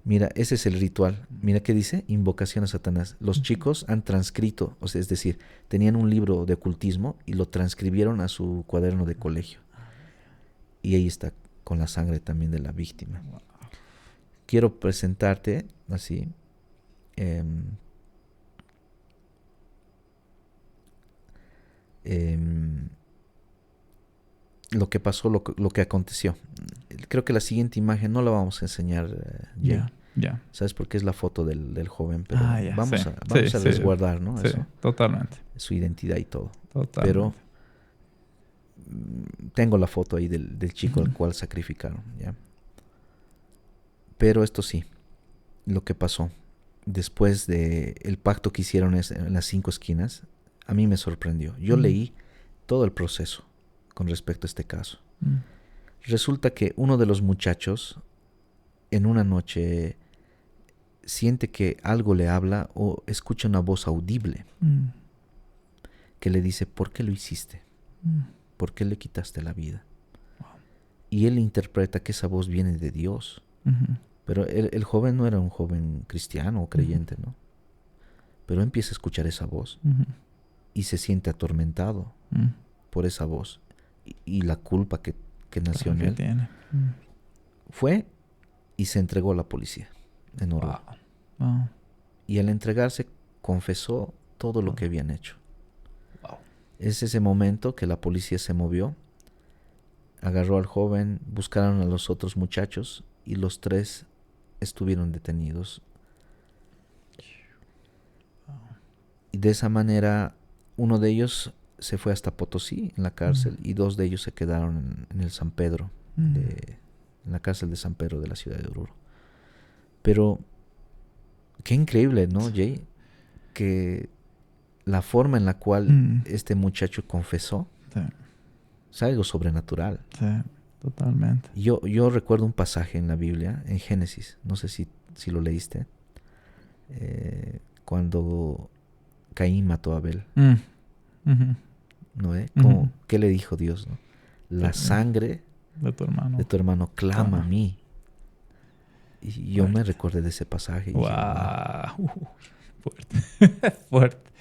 Mira, ese es el ritual. Mira qué dice, invocación a Satanás. Los chicos han transcrito, o sea, es decir, tenían un libro de ocultismo y lo transcribieron a su cuaderno de colegio. Y ahí está, con la sangre también de la víctima. Quiero presentarte así lo que pasó, lo que aconteció. Creo que la siguiente imagen no la vamos a enseñar, ¿sabes? Porque es la foto del joven, pero vamos a resguardar, ¿no? Sí, eso, totalmente. Su identidad y todo. Totalmente. Pero tengo la foto ahí del chico al cual sacrificaron, ¿ya? Pero esto sí, lo que pasó después de el pacto que hicieron en Las Cinco Esquinas, a mí me sorprendió. Yo leí todo el proceso con respecto a este caso. Resulta que uno de los muchachos en una noche siente que algo le habla o escucha una voz audible que le dice, ¿por qué lo hiciste? ¿Por qué le quitaste la vida? Y él interpreta que esa voz viene de Dios. Pero el joven no era un joven cristiano o creyente, ¿no? Pero empieza a escuchar esa voz y se siente atormentado por esa voz y la culpa que nació en él. Fue y se entregó a la policía en Oruro. Y al entregarse confesó todo lo que habían hecho. Es ese momento que la policía se movió, agarró al joven, buscaron a los otros muchachos y los tres estuvieron detenidos. Y de esa manera uno de ellos se fue hasta Potosí en la cárcel y dos de ellos se quedaron en el San Pedro, en la cárcel de San Pedro de la ciudad de Oruro. Pero qué increíble, ¿no, Jay? Que la forma en la cual este muchacho confesó es algo sobrenatural. Sí, totalmente. Yo recuerdo un pasaje en la Biblia, en Génesis, no sé si lo leíste, cuando Caín mató a Abel. ¿No? ¿Qué le dijo Dios? ¿No? La sangre de tu hermano clama a mí. Y yo me recordé de ese pasaje. Y fuerte. Fuerte.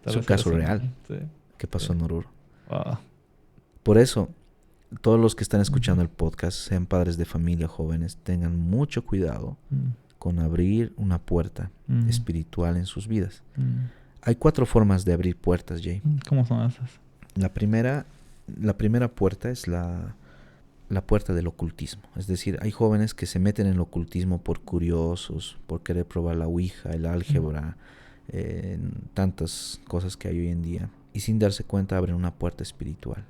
Es un caso real que pasó en Oruro. Por eso, todos los que están escuchando el podcast, sean padres de familia, jóvenes, tengan mucho cuidado con abrir una puerta espiritual en sus vidas. Hay 4 formas de abrir puertas, Jay. ¿Cómo son esas? La primera puerta es la puerta del ocultismo. Es decir, hay jóvenes que se meten en el ocultismo por curiosos, por querer probar la ouija, el álgebra, tantas cosas que hay hoy en día. Y sin darse cuenta abren una puerta espiritual.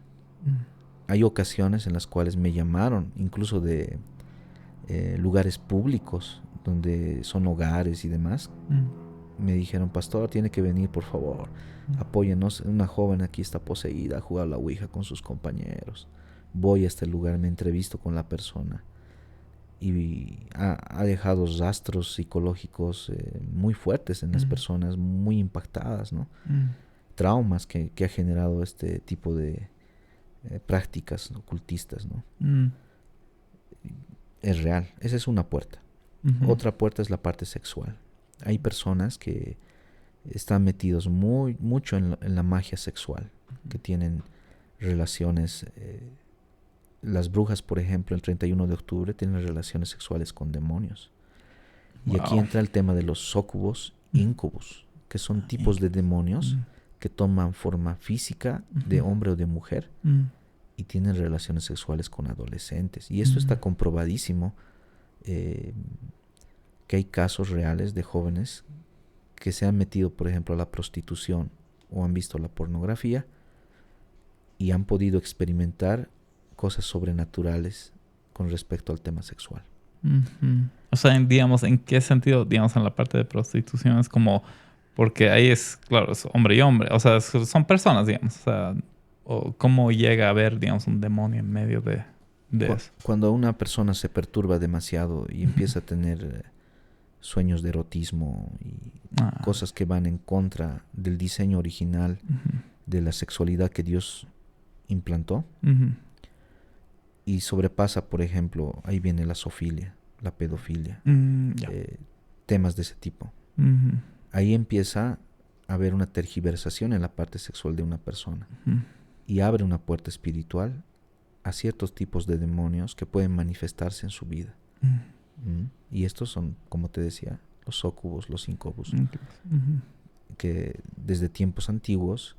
Hay ocasiones en las cuales me llamaron, incluso de lugares públicos, donde son hogares y demás. Me dijeron, pastor, tiene que venir, por favor. Apóyenos. Una joven aquí está poseída, a jugar la ouija con sus compañeros. Voy a este lugar, me entrevisto con la persona. y ha dejado rastros psicológicos muy fuertes en las personas, muy impactadas, ¿no? Traumas que ha generado este tipo de prácticas ocultistas, ¿no? Es real. Esa es una puerta. Otra puerta es la parte sexual. Hay personas que están metidos mucho en la magia sexual, que tienen relaciones. Las brujas, por ejemplo, el 31 de octubre tienen relaciones sexuales con demonios. Y aquí entra el tema de los súcubos, íncubos, que son tipos de demonios que toman forma física de hombre o de mujer y tienen relaciones sexuales con adolescentes. Y esto está comprobadísimo, que hay casos reales de jóvenes que se han metido, por ejemplo, a la prostitución o han visto la pornografía y han podido experimentar cosas sobrenaturales con respecto al tema sexual. O sea, digamos, ¿en qué sentido? Digamos, en la parte de prostitución es como... Porque ahí es, claro, es hombre y hombre. O sea, son personas, digamos. O sea, o ¿cómo llega a haber, digamos, un demonio en medio de eso? Cuando una persona se perturba demasiado y empieza a tener sueños de erotismo y cosas que van en contra del diseño original de la sexualidad que Dios implantó, y sobrepasa, por ejemplo, ahí viene la zoofilia, la pedofilia, temas de ese tipo. Ahí empieza a haber una tergiversación en la parte sexual de una persona y abre una puerta espiritual a ciertos tipos de demonios que pueden manifestarse en su vida. Y estos son, como te decía, los súcubos, los íncubos, que desde tiempos antiguos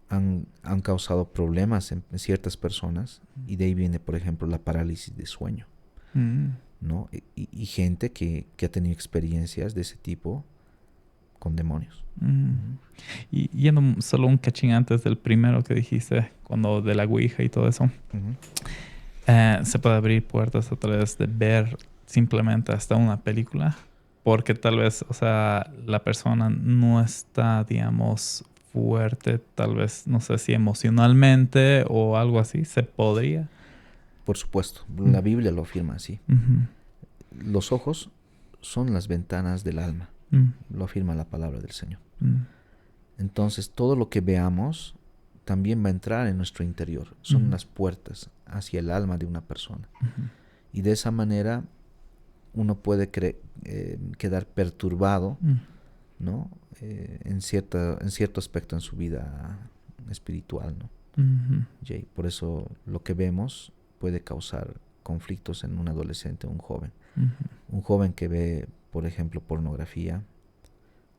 han causado problemas en ciertas personas, y de ahí viene, por ejemplo, la parálisis de sueño, ¿no? Y gente que ha tenido experiencias de ese tipo con demonios. Y yendo solo un cachín antes del primero que dijiste, cuando de la Ouija y todo eso, se puede abrir puertas a través de ver simplemente hasta una película, porque tal vez, o sea, la persona no está, digamos, fuerte, tal vez, no sé si emocionalmente o algo así, se podría. Por supuesto, la Biblia lo afirma así. Los ojos son las ventanas del alma, lo afirma la palabra del Señor. Entonces, todo lo que veamos también va a entrar en nuestro interior. Son las puertas hacia el alma de una persona. Y de esa manera uno puede quedar perturbado, ¿no? En cierto aspecto en su vida espiritual, ¿no? Jay, por eso lo que vemos puede causar conflictos en un adolescente o un joven. Un joven que ve, por ejemplo, pornografía,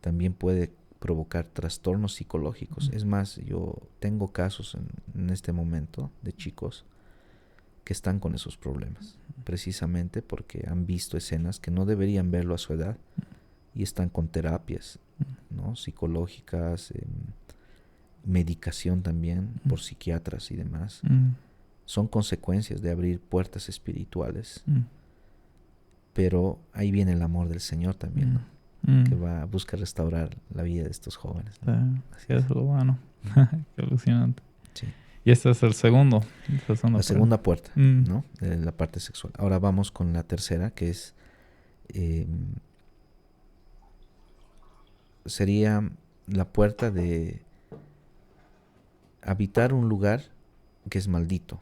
también puede provocar trastornos psicológicos. Es más, yo tengo casos en este momento de chicos que están con esos problemas, precisamente porque han visto escenas que no deberían verlo a su edad y están con terapias, ¿no? Psicológicas, medicación también por psiquiatras y demás. Son consecuencias de abrir puertas espirituales, pero ahí viene el amor del Señor también, ¿no? Que va a buscar restaurar la vida de estos jóvenes, ¿no? Así es lo bueno. Qué alucinante. Sí. Y este es el segundo. La segunda puerta, ¿no? De la parte sexual. Ahora vamos con la tercera, que es sería la puerta de habitar un lugar que es maldito.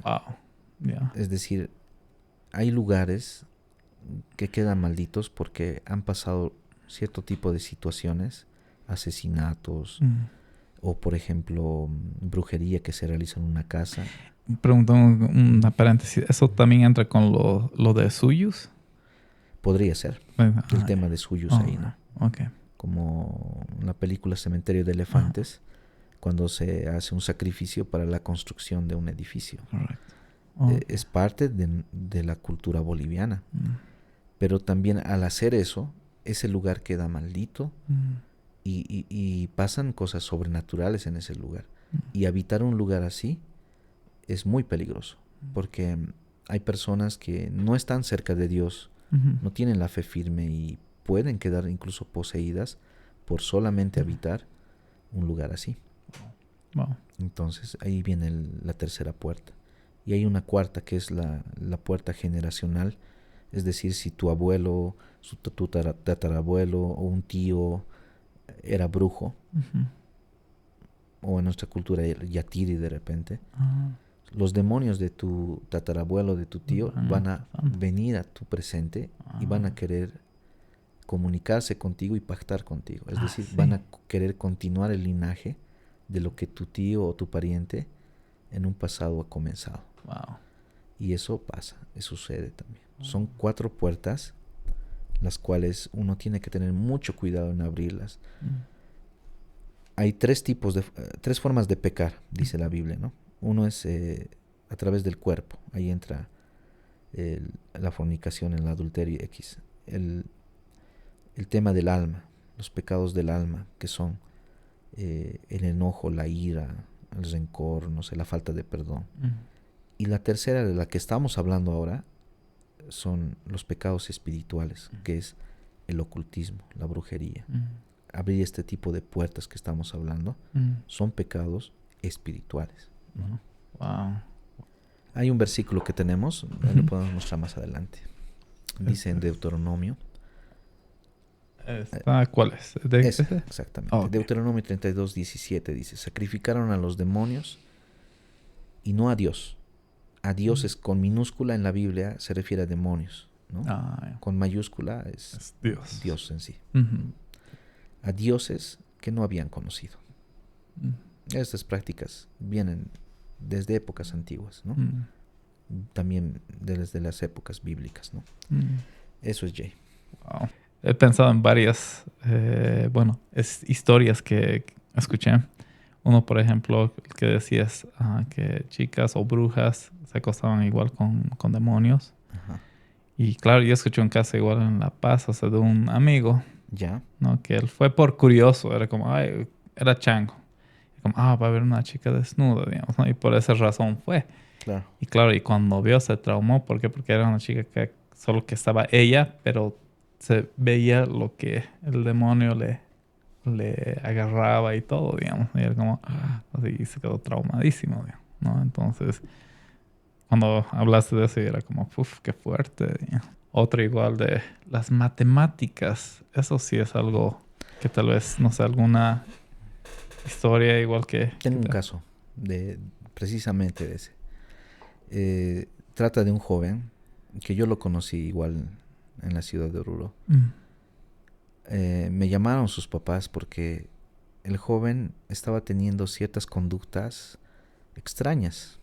Wow. Es decir, hay lugares que quedan malditos porque han pasado cierto tipo de situaciones, asesinatos, o por ejemplo, brujería que se realiza en una casa. Pregunto una paréntesis. ¿Eso también entra con lo de suyos? Podría ser. El tema de suyos ahí, ¿no? Okay. Como en la película Cementerio de Elefantes, cuando se hace un sacrificio para la construcción de un edificio. Es parte de la cultura boliviana. Pero también al hacer eso, ese lugar queda maldito y pasan cosas sobrenaturales en ese lugar. Y habitar un lugar así es muy peligroso, porque hay personas que no están cerca de Dios, no tienen la fe firme y pueden quedar incluso poseídas por solamente habitar un lugar así. Entonces ahí viene la tercera puerta. Y hay una cuarta que es la puerta generacional. Es decir, si tu abuelo, tu tatarabuelo o un tío era brujo, o en nuestra cultura yatiri de repente, los demonios de tu tatarabuelo, de tu tío, van a venir a tu presente y van a querer comunicarse contigo y pactar contigo. Es decir, van a querer continuar el linaje de lo que tu tío o tu pariente en un pasado ha comenzado. Wow. Y eso pasa, eso sucede también. Son 4 puertas las cuales uno tiene que tener mucho cuidado en abrirlas. Hay 3 formas de pecar, dice la Biblia, ¿no? Uno es a través del cuerpo. Ahí entra la fornicación, el adulterio X. El tema del alma, los pecados del alma, que son el enojo, la ira, el rencor, no sé, la falta de perdón. Y la tercera, de la que estamos hablando ahora, son los pecados espirituales, que es el ocultismo, la brujería. Abrir este tipo de puertas que estamos hablando son pecados espirituales. Wow. Hay un versículo que tenemos, lo podemos mostrar más adelante. Dice en Deuteronomio. ¿Cuál es? Exactamente. Okay. Deuteronomio 32:17 dice: sacrificaron a los demonios y no a Dios. A Dios es con minúscula en la Biblia, se refiere a demonios, ¿no? Con mayúscula es Dios. Dios en sí. A dioses que no habían conocido. Estas prácticas vienen desde épocas antiguas, ¿no? También desde las épocas bíblicas, ¿no? Eso es Jay. Wow. He pensado en varias, historias que escuché. Uno, por ejemplo, que decías que chicas o brujas se acostaban igual con demonios. Ajá. Y claro, yo escuché un caso igual en La Paz, o sea, de un amigo. Ya. ¿No? Que él fue por curioso, era como, era chango. Y como, va a haber una chica desnuda, digamos, ¿no? Y por esa razón fue. Claro. Y claro, y cuando vio se traumó. ¿Por qué? Porque era una chica que solo que estaba ella, pero se veía lo que el demonio le agarraba y todo, digamos. Y era como, así se quedó traumadísimo, digamos, ¿no? Entonces, cuando hablaste de eso, era como, qué fuerte, digamos. Otro igual de las matemáticas. Eso sí es algo que tal vez, no sé, alguna historia igual que... Tengo un caso precisamente de ese. Trata de un joven que yo lo conocí igual en la ciudad de Oruro. Me llamaron sus papás porque el joven estaba teniendo ciertas conductas extrañas.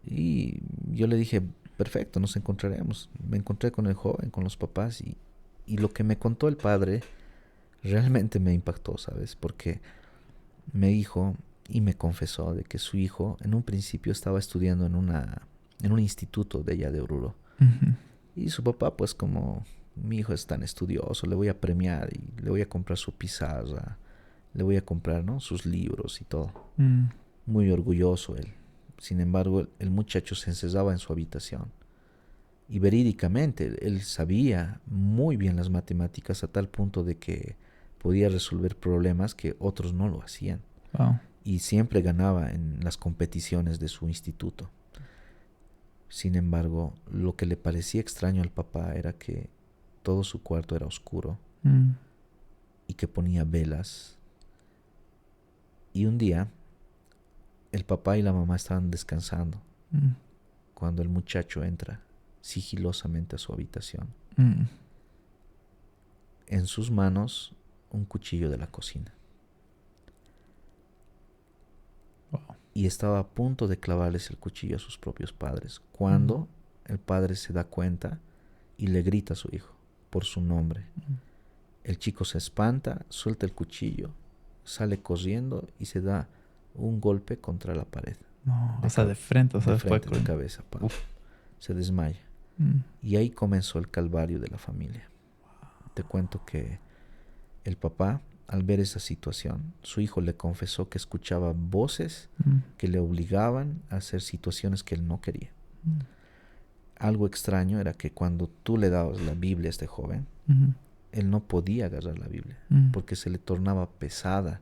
Y yo le dije, perfecto, nos encontraremos. Me encontré con el joven, con los papás, y lo que me contó el padre realmente me impactó, ¿sabes? Porque me dijo y me confesó de que su hijo en un principio estaba estudiando en un instituto de allá de Oruro. Y su papá, pues como mi hijo es tan estudioso, le voy a premiar y le voy a comprar su pizarra, le voy a comprar, ¿no?, sus libros y todo. Muy orgulloso él. Sin embargo, el muchacho se encerraba en su habitación. Y verídicamente, él sabía muy bien las matemáticas a tal punto de que podía resolver problemas que otros no lo hacían. Wow. Y siempre ganaba en las competiciones de su instituto. Sin embargo, lo que le parecía extraño al papá era que todo su cuarto era oscuro y que ponía velas. Y un día, el papá y la mamá estaban descansando cuando el muchacho entra sigilosamente a su habitación. En sus manos, un cuchillo de la cocina. Wow. Y estaba a punto de clavarles el cuchillo a sus propios padres, cuando el padre se da cuenta y le grita a su hijo por su nombre. El chico se espanta, suelta el cuchillo, sale corriendo y se da un golpe contra la pared. No, o sea, de frente, o sea, de frente, fue de cabeza. Se desmaya. Y ahí comenzó el calvario de la familia. Te cuento que el papá, al ver esa situación, su hijo le confesó que escuchaba voces que le obligaban a hacer situaciones que él no quería. Algo extraño era que cuando tú le dabas la Biblia a este joven, él no podía agarrar la Biblia porque se le tornaba pesada.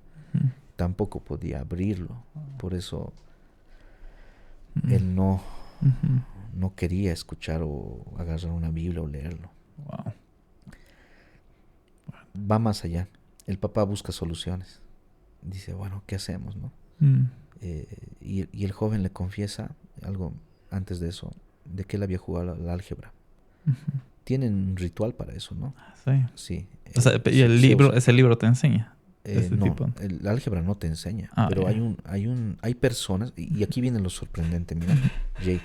Tampoco podía abrirlo. Por eso él no quería escuchar o agarrar una Biblia o leerlo. Wow. Va más allá. El papá busca soluciones. Dice, bueno, ¿qué hacemos, no? Y el joven le confiesa algo antes de eso, de que él había jugado al álgebra. Tienen un ritual para eso, ¿no? Sí. Sí. O sea, y ese libro te enseña. No, el álgebra no te enseña, pero hay personas, y aquí viene lo sorprendente, mira, Jay,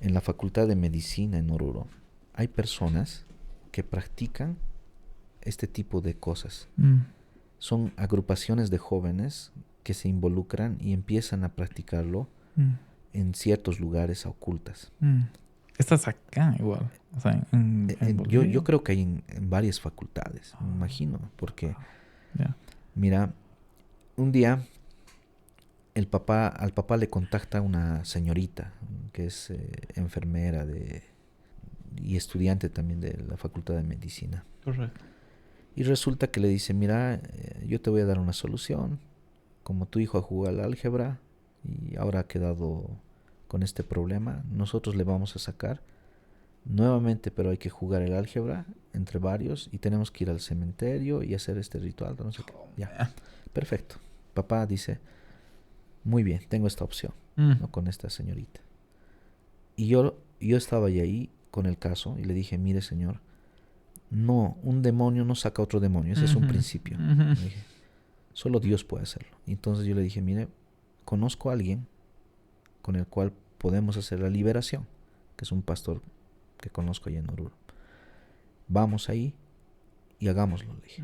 en la Facultad de Medicina en Oruro, hay personas que practican este tipo de cosas. Son agrupaciones de jóvenes que se involucran y empiezan a practicarlo en ciertos lugares ocultas. Estás acá igual. O sea, yo creo que hay en varias facultades, me imagino, porque mira, un día al papá le contacta una señorita que es enfermera y estudiante también de la Facultad de Medicina. Correcto. Y resulta que le dice, mira, yo te voy a dar una solución. Como tu hijo ha jugado al álgebra y ahora ha quedado con este problema, nosotros le vamos a sacar nuevamente, pero hay que jugar el álgebra entre varios y tenemos que ir al cementerio y hacer este ritual. No sé qué. Ya, perfecto. Papá dice, muy bien, tengo esta opción, ¿no? Con esta señorita. Y yo estaba ahí con el caso y le dije, mire señor, no, un demonio no saca otro demonio, ese es un principio. Le dije, solo Dios puede hacerlo. Y entonces yo le dije, mire, conozco a alguien con el cual podemos hacer la liberación, que es un pastor que conozco allá en Oruro. Vamos ahí y hagámoslo, le dije.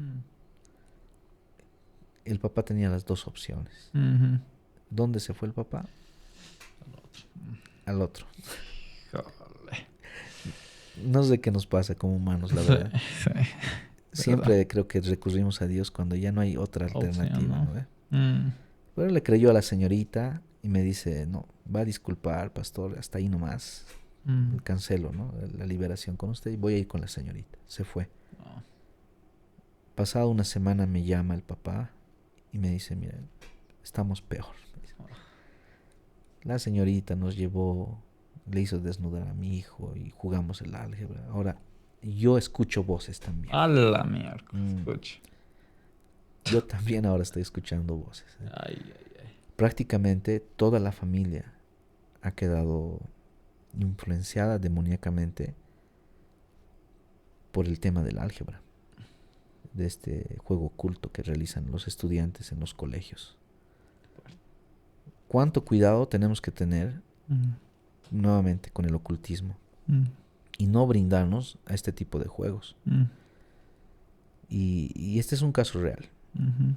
El papá tenía las dos opciones. ¿Dónde se fue el papá? Al otro. No sé qué nos pasa como humanos, la verdad. Sí. Siempre creo que recurrimos a Dios cuando ya no hay otra alternativa, ¿no? Pero le creyó a la señorita y me dice, no, va a disculpar, pastor, hasta ahí nomás. Cancelo, ¿no? La liberación con usted y voy a ir con la señorita. Se fue. Pasada una semana me llama el papá y me dice, mira, estamos peor. La señorita nos llevó, le hizo desnudar a mi hijo y jugamos el álgebra. Ahora, yo escucho voces también. A la mierda, escucha. Yo también ahora estoy escuchando voces. Ay. Prácticamente toda la familia ha quedado influenciada demoníacamente por el tema del álgebra, de este juego oculto que realizan los estudiantes en los colegios. ¿Cuánto cuidado tenemos que tener nuevamente con el ocultismo y no brindarnos a este tipo de juegos? Y este es un caso real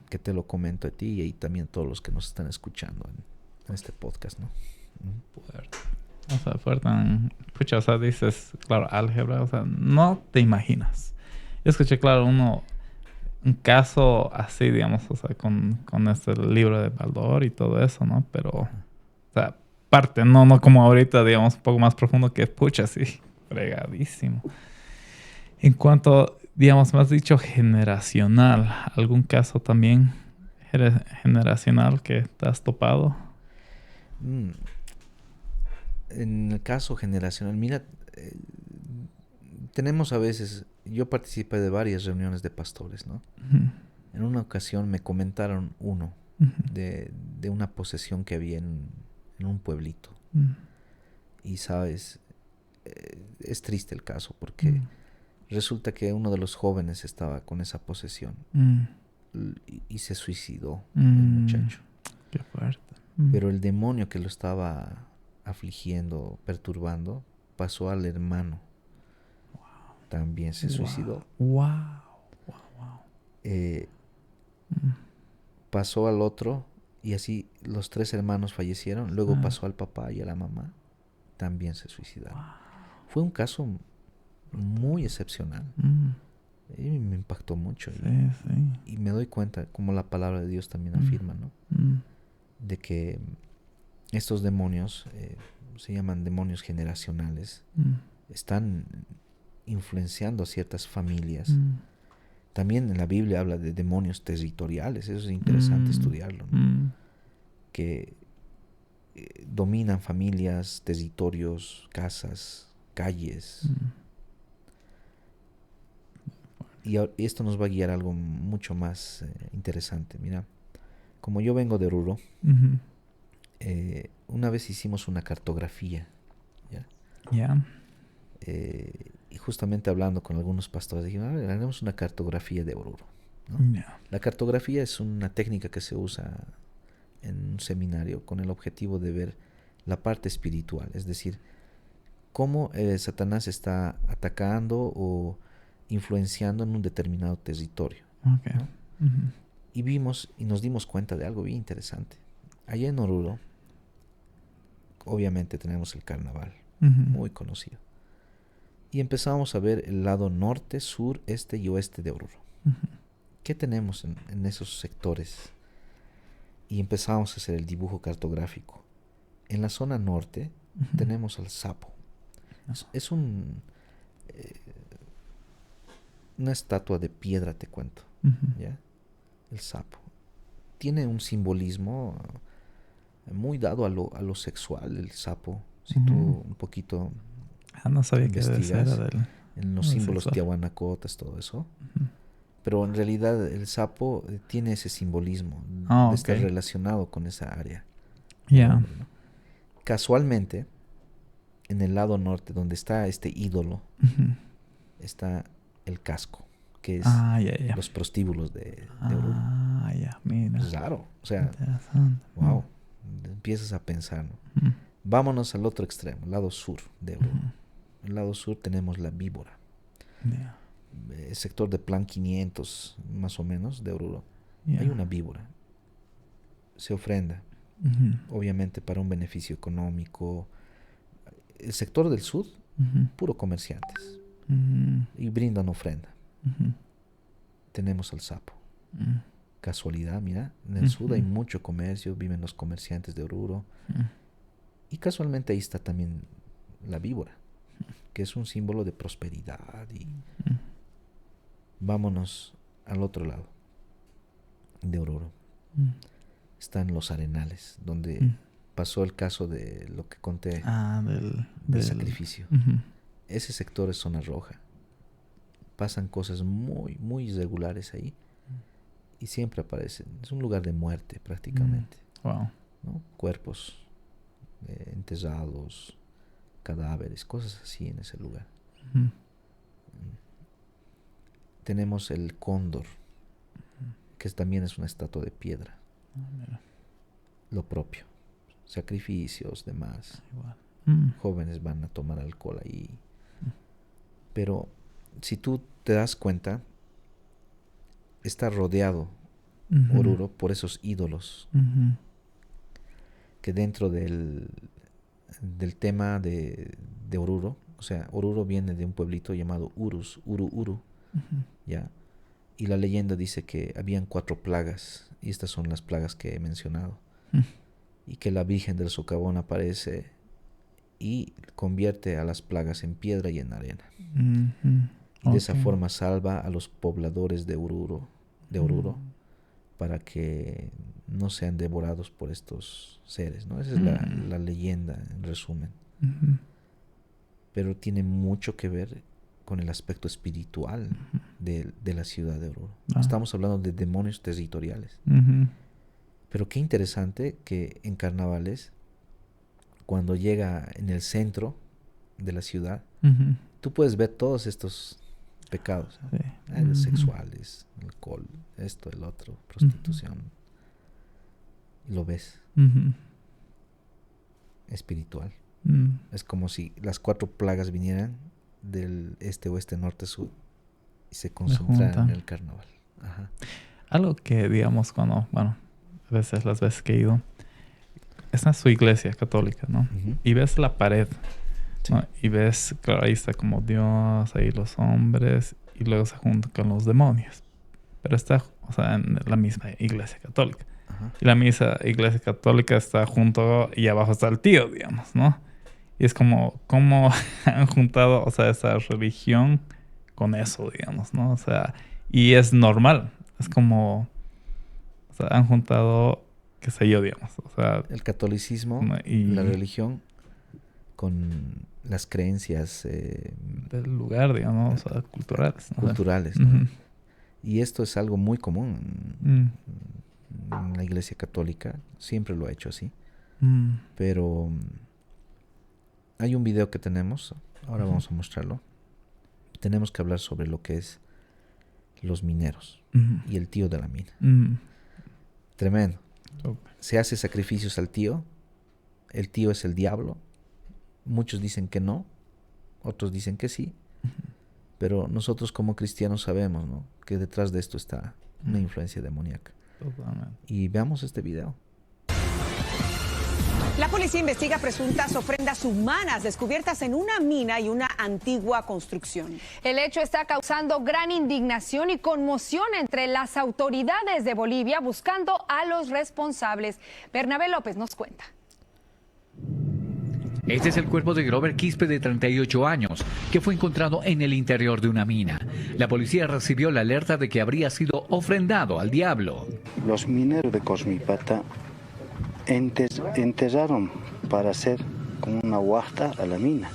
que te lo comento a ti y también a todos los que nos están escuchando en este podcast, ¿no? Fuerte. O sea, fuerte. Pucha, o sea, dices, claro, álgebra, o sea, no te imaginas. Yo escuché, claro, un caso así, digamos, o sea, con este libro de Baldor y todo eso, ¿no? Pero, o sea, parte, no como ahorita, digamos, un poco más profundo que, pucha, sí, fregadísimo. En cuanto, digamos, me has dicho generacional, ¿algún caso también generacional que te has topado? En el caso generacional, mira, tenemos a veces, yo participé de varias reuniones de pastores, ¿no? En una ocasión me comentaron de una posesión que había en un pueblito. Y sabes, es triste el caso porque resulta que uno de los jóvenes estaba con esa posesión y se suicidó el muchacho. Qué fuerte. Pero el demonio que lo estaba afligiendo, perturbando, pasó al hermano. También se suicidó. Pasó al otro y así los 3 hermanos fallecieron. Luego pasó al papá y a la mamá. También se suicidaron. Fue un caso muy excepcional. Y me impactó mucho. Y me doy cuenta, como la palabra de Dios también afirma, ¿no? De que estos demonios, se llaman demonios generacionales, están influenciando a ciertas familias. También en la Biblia habla de demonios territoriales. Eso es interesante estudiarlo, ¿no? Que dominan familias, territorios, casas, calles. Y esto nos va a guiar a algo mucho más interesante. Mira, como yo vengo de Oruro, una vez hicimos una cartografía. ¿ya? Y justamente hablando con algunos pastores, dijimos, haremos una cartografía de Oruro, ¿no? La cartografía es una técnica que se usa en un seminario con el objetivo de ver la parte espiritual, es decir, cómo Satanás está atacando o influenciando en un determinado territorio. Okay. ¿no? Y vimos y nos dimos cuenta de algo bien interesante. Allá en Oruro, obviamente tenemos el carnaval, muy conocido. Y empezamos a ver el lado norte, sur, este y oeste de Oruro. ¿Qué tenemos en esos sectores? Y empezamos a hacer el dibujo cartográfico. En la zona norte tenemos al sapo. Es una estatua de piedra, te cuento. ¿Ya? El sapo. Tiene un simbolismo muy dado a lo sexual, el sapo. Si tú un poquito no sabía investigas que era en los símbolos tiahuanacotas, todo eso. Pero en realidad el sapo tiene ese simbolismo de estar relacionado con esa área. ¿no? Casualmente, en el lado norte, donde está este ídolo, está el casco, que es los prostíbulos de Oruro. Mira. Es raro. O sea, wow. Empiezas a pensar, ¿no? Vámonos al otro extremo, el lado sur de Oruro. En el lado sur tenemos la víbora. El sector de Plan 500, más o menos, de Oruro. Hay una víbora. Se ofrenda. Obviamente para un beneficio económico. El sector del sur, puro comerciantes. Y brindan ofrenda. Tenemos al sapo. Casualidad, mira. En el sur hay mucho comercio. Viven los comerciantes de Oruro. Y casualmente ahí está también la víbora, que es un símbolo de prosperidad. Y vámonos al otro lado de Oruro. Están los Arenales, donde pasó el caso de lo que conté del sacrificio. Ese sector es zona roja. Pasan cosas muy, muy irregulares ahí. Y siempre aparecen. Es un lugar de muerte prácticamente. Wow. ¿no? Cuerpos enterrados, cadáveres, cosas así en ese lugar. Tenemos el cóndor, que también es una estatua de piedra. Lo propio. Sacrificios, demás. Jóvenes van a tomar alcohol ahí. Pero si tú te das cuenta, está rodeado Oruro por esos ídolos. Que dentro del tema de Oruro, o sea, Oruro viene de un pueblito llamado Urus, Uru, ¿ya? Y la leyenda dice que habían 4 plagas, y estas son las plagas que he mencionado, y que la Virgen del Socavón aparece y convierte a las plagas en piedra y en arena. Y de esa forma salva a los pobladores de Oruro, para que no sean devorados por estos seres, ¿no? Esa es la leyenda, en resumen. Pero tiene mucho que ver con el aspecto espiritual de la ciudad de Oruro. Estamos hablando de demonios territoriales. Pero qué interesante que en carnavales, cuando llega en el centro de la ciudad, tú puedes ver todos estos pecados, ¿no? Sexuales, alcohol, esto, el otro, prostitución. Y lo ves. Espiritual. Es como si las 4 plagas vinieran del este, oeste, norte, sur y se concentraran en el carnaval. Algo que, digamos, cuando, a veces las veces que he ido, esta es su iglesia católica, ¿no? Y ves la pared, ¿no? Y ves, claro, ahí está como Dios, ahí los hombres, y luego se junta con los demonios. Pero está, o sea, en la misma iglesia católica. Y la misma iglesia católica está junto y abajo está el tío, digamos, ¿no? Y es como han juntado, o sea, esa religión con eso, digamos, ¿no? O sea, y es normal. Es como, o sea, han juntado qué sé yo, digamos. O sea, el catolicismo, y la religión, con las creencias del lugar, digamos, o sea, culturales. ¿no? culturales, ¿no? Uh-huh. Y esto es algo muy común en la Iglesia Católica. Siempre lo ha hecho así. Pero hay un video que tenemos. Ahora vamos a mostrarlo. Tenemos que hablar sobre lo que es los mineros y el tío de la mina. Tremendo. Okay. Se hace sacrificios al tío. El tío es el diablo. Muchos dicen que no. Otros dicen que sí. Pero nosotros como cristianos sabemos, ¿no?, que detrás de esto está una influencia demoníaca. Totalmente. Y veamos este video. La policía investiga presuntas ofrendas humanas descubiertas en una mina y una antigua construcción. El hecho está causando gran indignación y conmoción entre las autoridades de Bolivia buscando a los responsables. Bernabé López nos cuenta. Este es el cuerpo de Grover Quispe, de 38 años, que fue encontrado en el interior de una mina. La policía recibió la alerta de que habría sido ofrendado al diablo. Los mineros de Cosmipata enterraron para hacer como una huasta a la mina.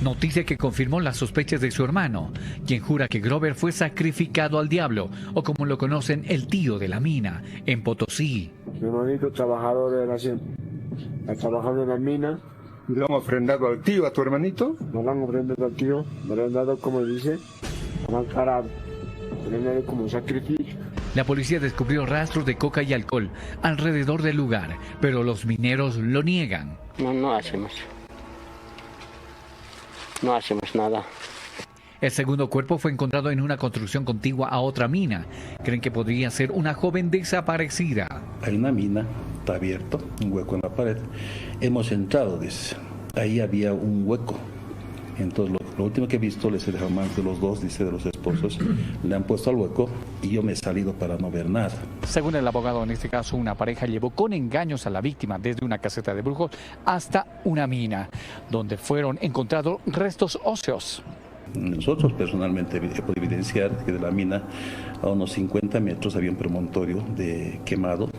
Noticia que confirmó las sospechas de su hermano, quien jura que Grover fue sacrificado al diablo, o como lo conocen, el tío de la mina, en Potosí. Mi hermanito trabajador ha trabajado en la mina. ¿Le han ofrendado al tío, a tu hermanito? No lo han ofrendado al tío, me lo han dado, como dice, me lo han carado, me lo han dado como sacrificio. La policía descubrió rastros de coca y alcohol alrededor del lugar, pero los mineros lo niegan. No hacemos nada. El segundo cuerpo fue encontrado en una construcción contigua a otra mina. Creen que podría ser una joven desaparecida. Hay una mina, está abierto, un hueco en la pared. Hemos entrado, dice. Ahí había un hueco. Entonces lo último que he visto, les he dejado más de los dos, dice, de los esposos, le han puesto al hueco y yo me he salido para no ver nada. Según el abogado, en este caso, una pareja llevó con engaños a la víctima desde una caseta de brujos hasta una mina, donde fueron encontrados restos óseos. Nosotros personalmente he podido evidenciar que de la mina a unos 50 metros había un promontorio quemado,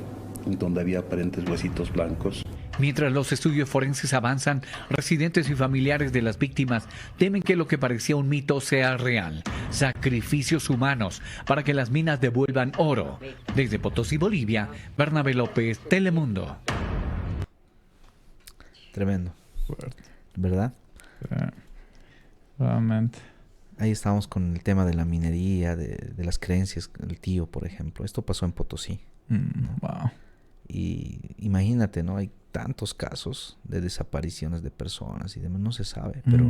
donde había aparentes huesitos blancos. Mientras los estudios forenses avanzan, residentes y familiares de las víctimas temen que lo que parecía un mito sea real. Sacrificios humanos para que las minas devuelvan oro. Desde Potosí, Bolivia, Bernabé López, Telemundo. Tremendo. Fuerte. ¿Verdad? Sí. Realmente. Ahí estamos con el tema de la minería, de las creencias del tío, por ejemplo. Esto pasó en Potosí. Wow. Y imagínate, ¿no? Hay tantos casos de desapariciones de personas y demás, no se sabe, pero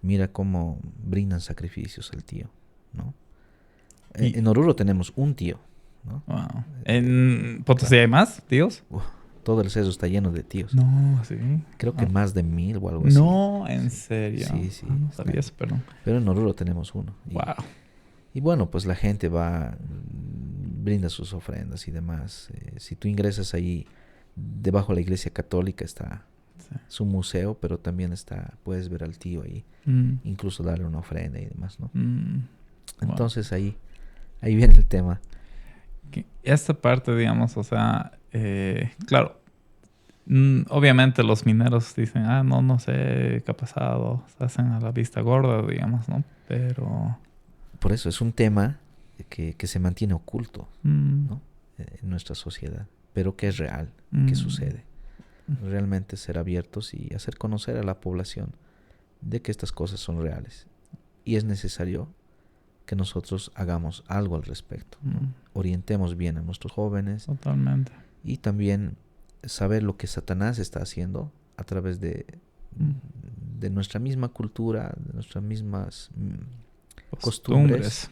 mira cómo brindan sacrificios al tío, ¿no? En Oruro tenemos un tío, ¿no? Wow. ¿En Potosí hay más tíos? Todo el Ceso está lleno de tíos. No, sí. Creo que más de 1000 o algo así. No, en serio. Sí. No sabía eso, perdón. Pero en Oruro tenemos uno. Wow. Y bueno, pues la gente va, brinda sus ofrendas y demás. Si tú ingresas ahí, debajo de la iglesia católica está su museo, pero también puedes ver al tío ahí. Incluso darle una ofrenda y demás, ¿no? Entonces ahí viene el tema. Esta parte, digamos, o sea, claro, obviamente los mineros dicen, no sé qué ha pasado, se hacen a la vista gorda, digamos, ¿no? Pero... Por eso es un tema que se mantiene oculto, ¿no? En nuestra sociedad, pero que es real, que sucede. Realmente ser abiertos y hacer conocer a la población de que estas cosas son reales. Y es necesario que nosotros hagamos algo al respecto, ¿no? Orientemos bien a nuestros jóvenes. Totalmente. Y también saber lo que Satanás está haciendo a través de nuestra misma cultura, de nuestras mismas costumbres.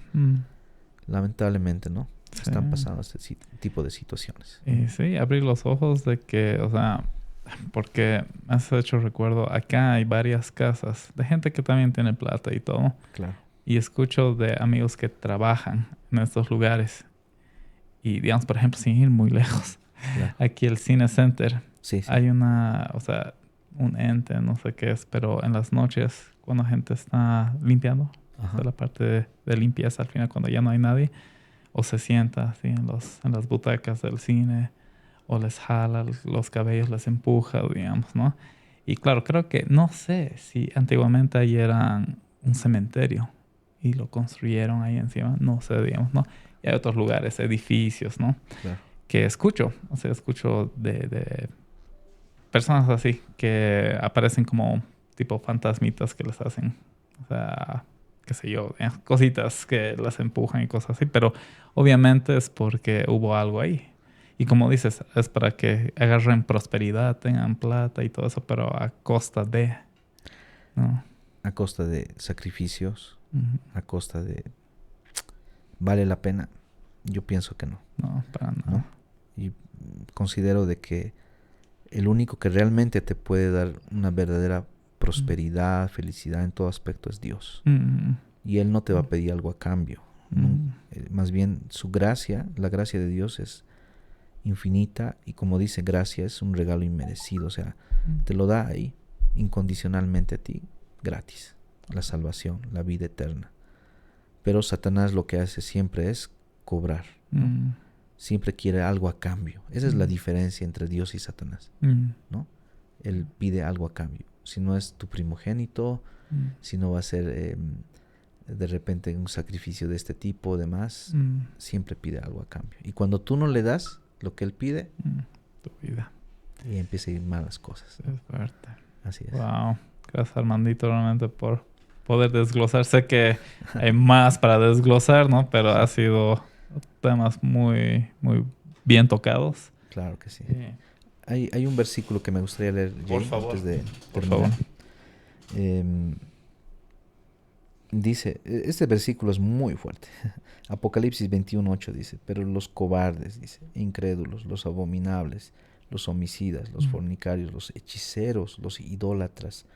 Lamentablemente, ¿no? Sí. Están pasando este tipo de situaciones. Y sí, abrir los ojos de que, o sea, porque me has hecho recuerdo, acá hay varias casas de gente que también tiene plata y todo. Claro. Y escucho de amigos que trabajan en estos lugares. Y digamos, por ejemplo, sin ir muy lejos. Claro. Aquí el Cine Center. Sí. Hay un ente, no sé qué es, pero en las noches, cuando la gente está limpiando, de la parte de limpieza, al final cuando ya no hay nadie, o se sienta así en las butacas del cine, o les jala los cabellos, les empuja, digamos, ¿no? Y claro, creo que, no sé si antiguamente ahí era un cementerio y lo construyeron ahí encima, no sé, digamos, ¿no? Y hay otros lugares, edificios, ¿no? Claro. Que escucho de personas así que aparecen como tipo fantasmitas que les hacen, o sea, qué sé yo, cositas que las empujan y cosas así, pero obviamente es porque hubo algo ahí. Y como dices, es para que agarren prosperidad, tengan plata y todo eso, pero a costa de, ¿no? A costa de sacrificios, Uh-huh. a costa de... ¿Vale la pena? Yo pienso que no. No, para nada. ¿No? Y considero de que el único que realmente te puede dar una verdadera prosperidad, felicidad en todo aspecto es Dios. Uh-huh. Y Él no te va a pedir algo a cambio. Uh-huh. Más bien su gracia, la gracia de Dios es infinita y como dice, gracia es un regalo inmerecido. O sea, te lo da ahí incondicionalmente a ti, gratis. La salvación, la vida eterna. Pero Satanás lo que hace siempre es cobrar, ¿no? Siempre quiere algo a cambio. Esa es la diferencia entre Dios y Satanás, ¿no? Él pide algo a cambio. Si no es tu primogénito, si no va a ser de repente un sacrificio de este tipo, demás, siempre pide algo a cambio. Y cuando tú no le das lo que él pide, tu vida, y empieza a ir mal las cosas, ¿no? Es fuerte. Así es. Wow. Gracias, Armandito, realmente por poder desglosar. Sé que hay más para desglosar, ¿no? Pero ha sido temas muy, muy bien tocados. Claro que sí. Hay un versículo que me gustaría leer, Jay, por favor, antes de por terminar. favor. Dice, este versículo es muy fuerte. Apocalipsis 21:8 dice, pero los cobardes, dice, incrédulos, los abominables, los homicidas, los fornicarios, los hechiceros, los idólatras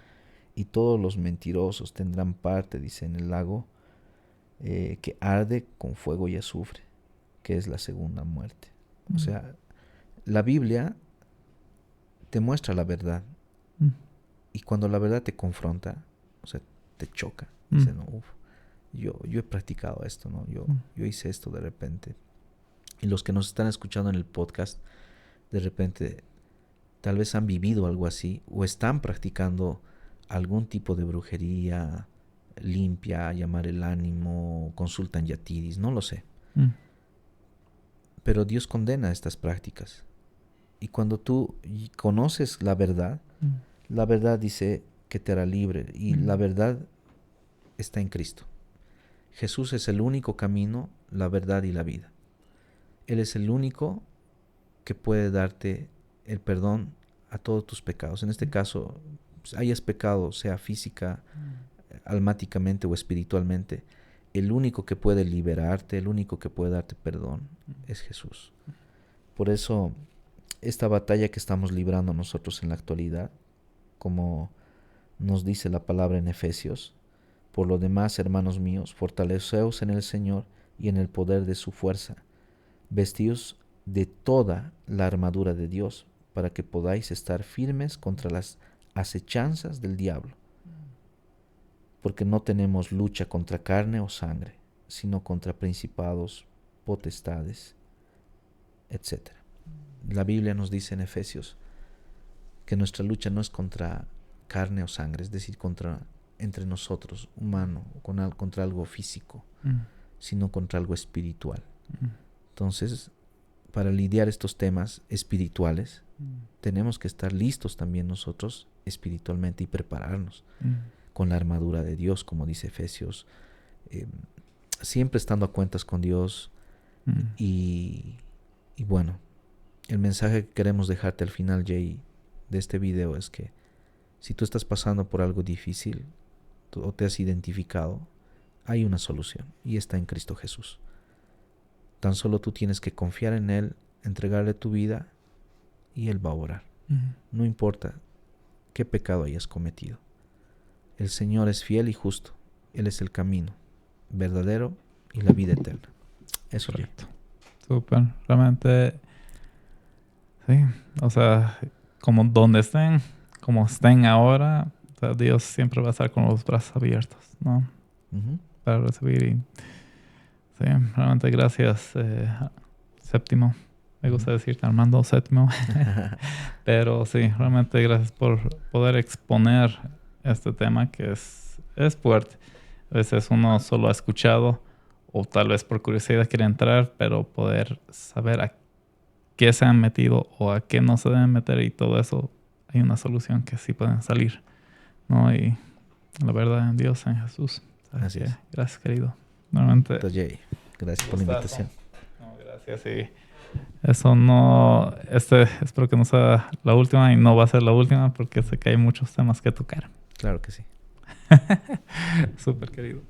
y todos los mentirosos tendrán parte, dice, en el lago que arde con fuego y azufre, que es la segunda muerte. O sea, la Biblia te muestra la verdad. Y cuando la verdad te confronta, o sea, te choca. Dice, no, yo he practicado esto, ¿no? Yo hice esto de repente. Y los que nos están escuchando en el podcast, de repente, tal vez han vivido algo así o están practicando algún tipo de brujería limpia, llamar el ánimo, consultan yatiris, no lo sé. Pero Dios condena estas prácticas. Y cuando tú conoces la verdad dice que te hará libre. Y la verdad está en Cristo. Jesús es el único camino, la verdad y la vida. Él es el único que puede darte el perdón a todos tus pecados. En este caso, hayas pecado, sea física, almáticamente o espiritualmente, el único que puede liberarte, el único que puede darte perdón es Jesús. Por eso, esta batalla que estamos librando nosotros en la actualidad, como nos dice la palabra en Efesios, por lo demás, hermanos míos, fortaleceos en el Señor y en el poder de su fuerza, vestíos de toda la armadura de Dios, para que podáis estar firmes contra las acechanzas del diablo. Porque no tenemos lucha contra carne o sangre, sino contra principados, potestades, etc. La Biblia nos dice en Efesios que nuestra lucha no es contra carne o sangre, es decir, entre nosotros, humano, contra algo físico, sino contra algo espiritual. Entonces, para lidiar estos temas espirituales, tenemos que estar listos también nosotros espiritualmente y prepararnos con la armadura de Dios, como dice Efesios, siempre estando a cuentas con Dios. Y bueno, el mensaje que queremos dejarte al final, Jay, de este video es que si tú estás pasando por algo difícil o te has identificado, hay una solución y está en Cristo Jesús. Tan solo tú tienes que confiar en Él, entregarle tu vida y Él va a orar. No importa qué pecado hayas cometido. El Señor es fiel y justo. Él es el camino verdadero y la vida eterna. Eso es. Súper. Realmente, sí. O sea, como donde estén, como estén ahora, o sea, Dios siempre va a estar con los brazos abiertos, ¿no? Para recibir. Y sí, realmente gracias, Séptimo, Me gusta decirte Armando VII. Pero sí, realmente gracias por poder exponer este tema que es fuerte. A veces uno solo ha escuchado o tal vez por curiosidad quiere entrar, pero poder saber a qué se han metido o a qué no se deben meter y todo eso, hay una solución que sí pueden salir, ¿no? Y la verdad en Dios, en Jesús. Así es. Gracias, querido. Normalmente. Gracias por la invitación. No, gracias, sí. Eso no, espero que no sea la última y no va a ser la última porque sé que hay muchos temas que tocar. Claro que sí. Súper, querido.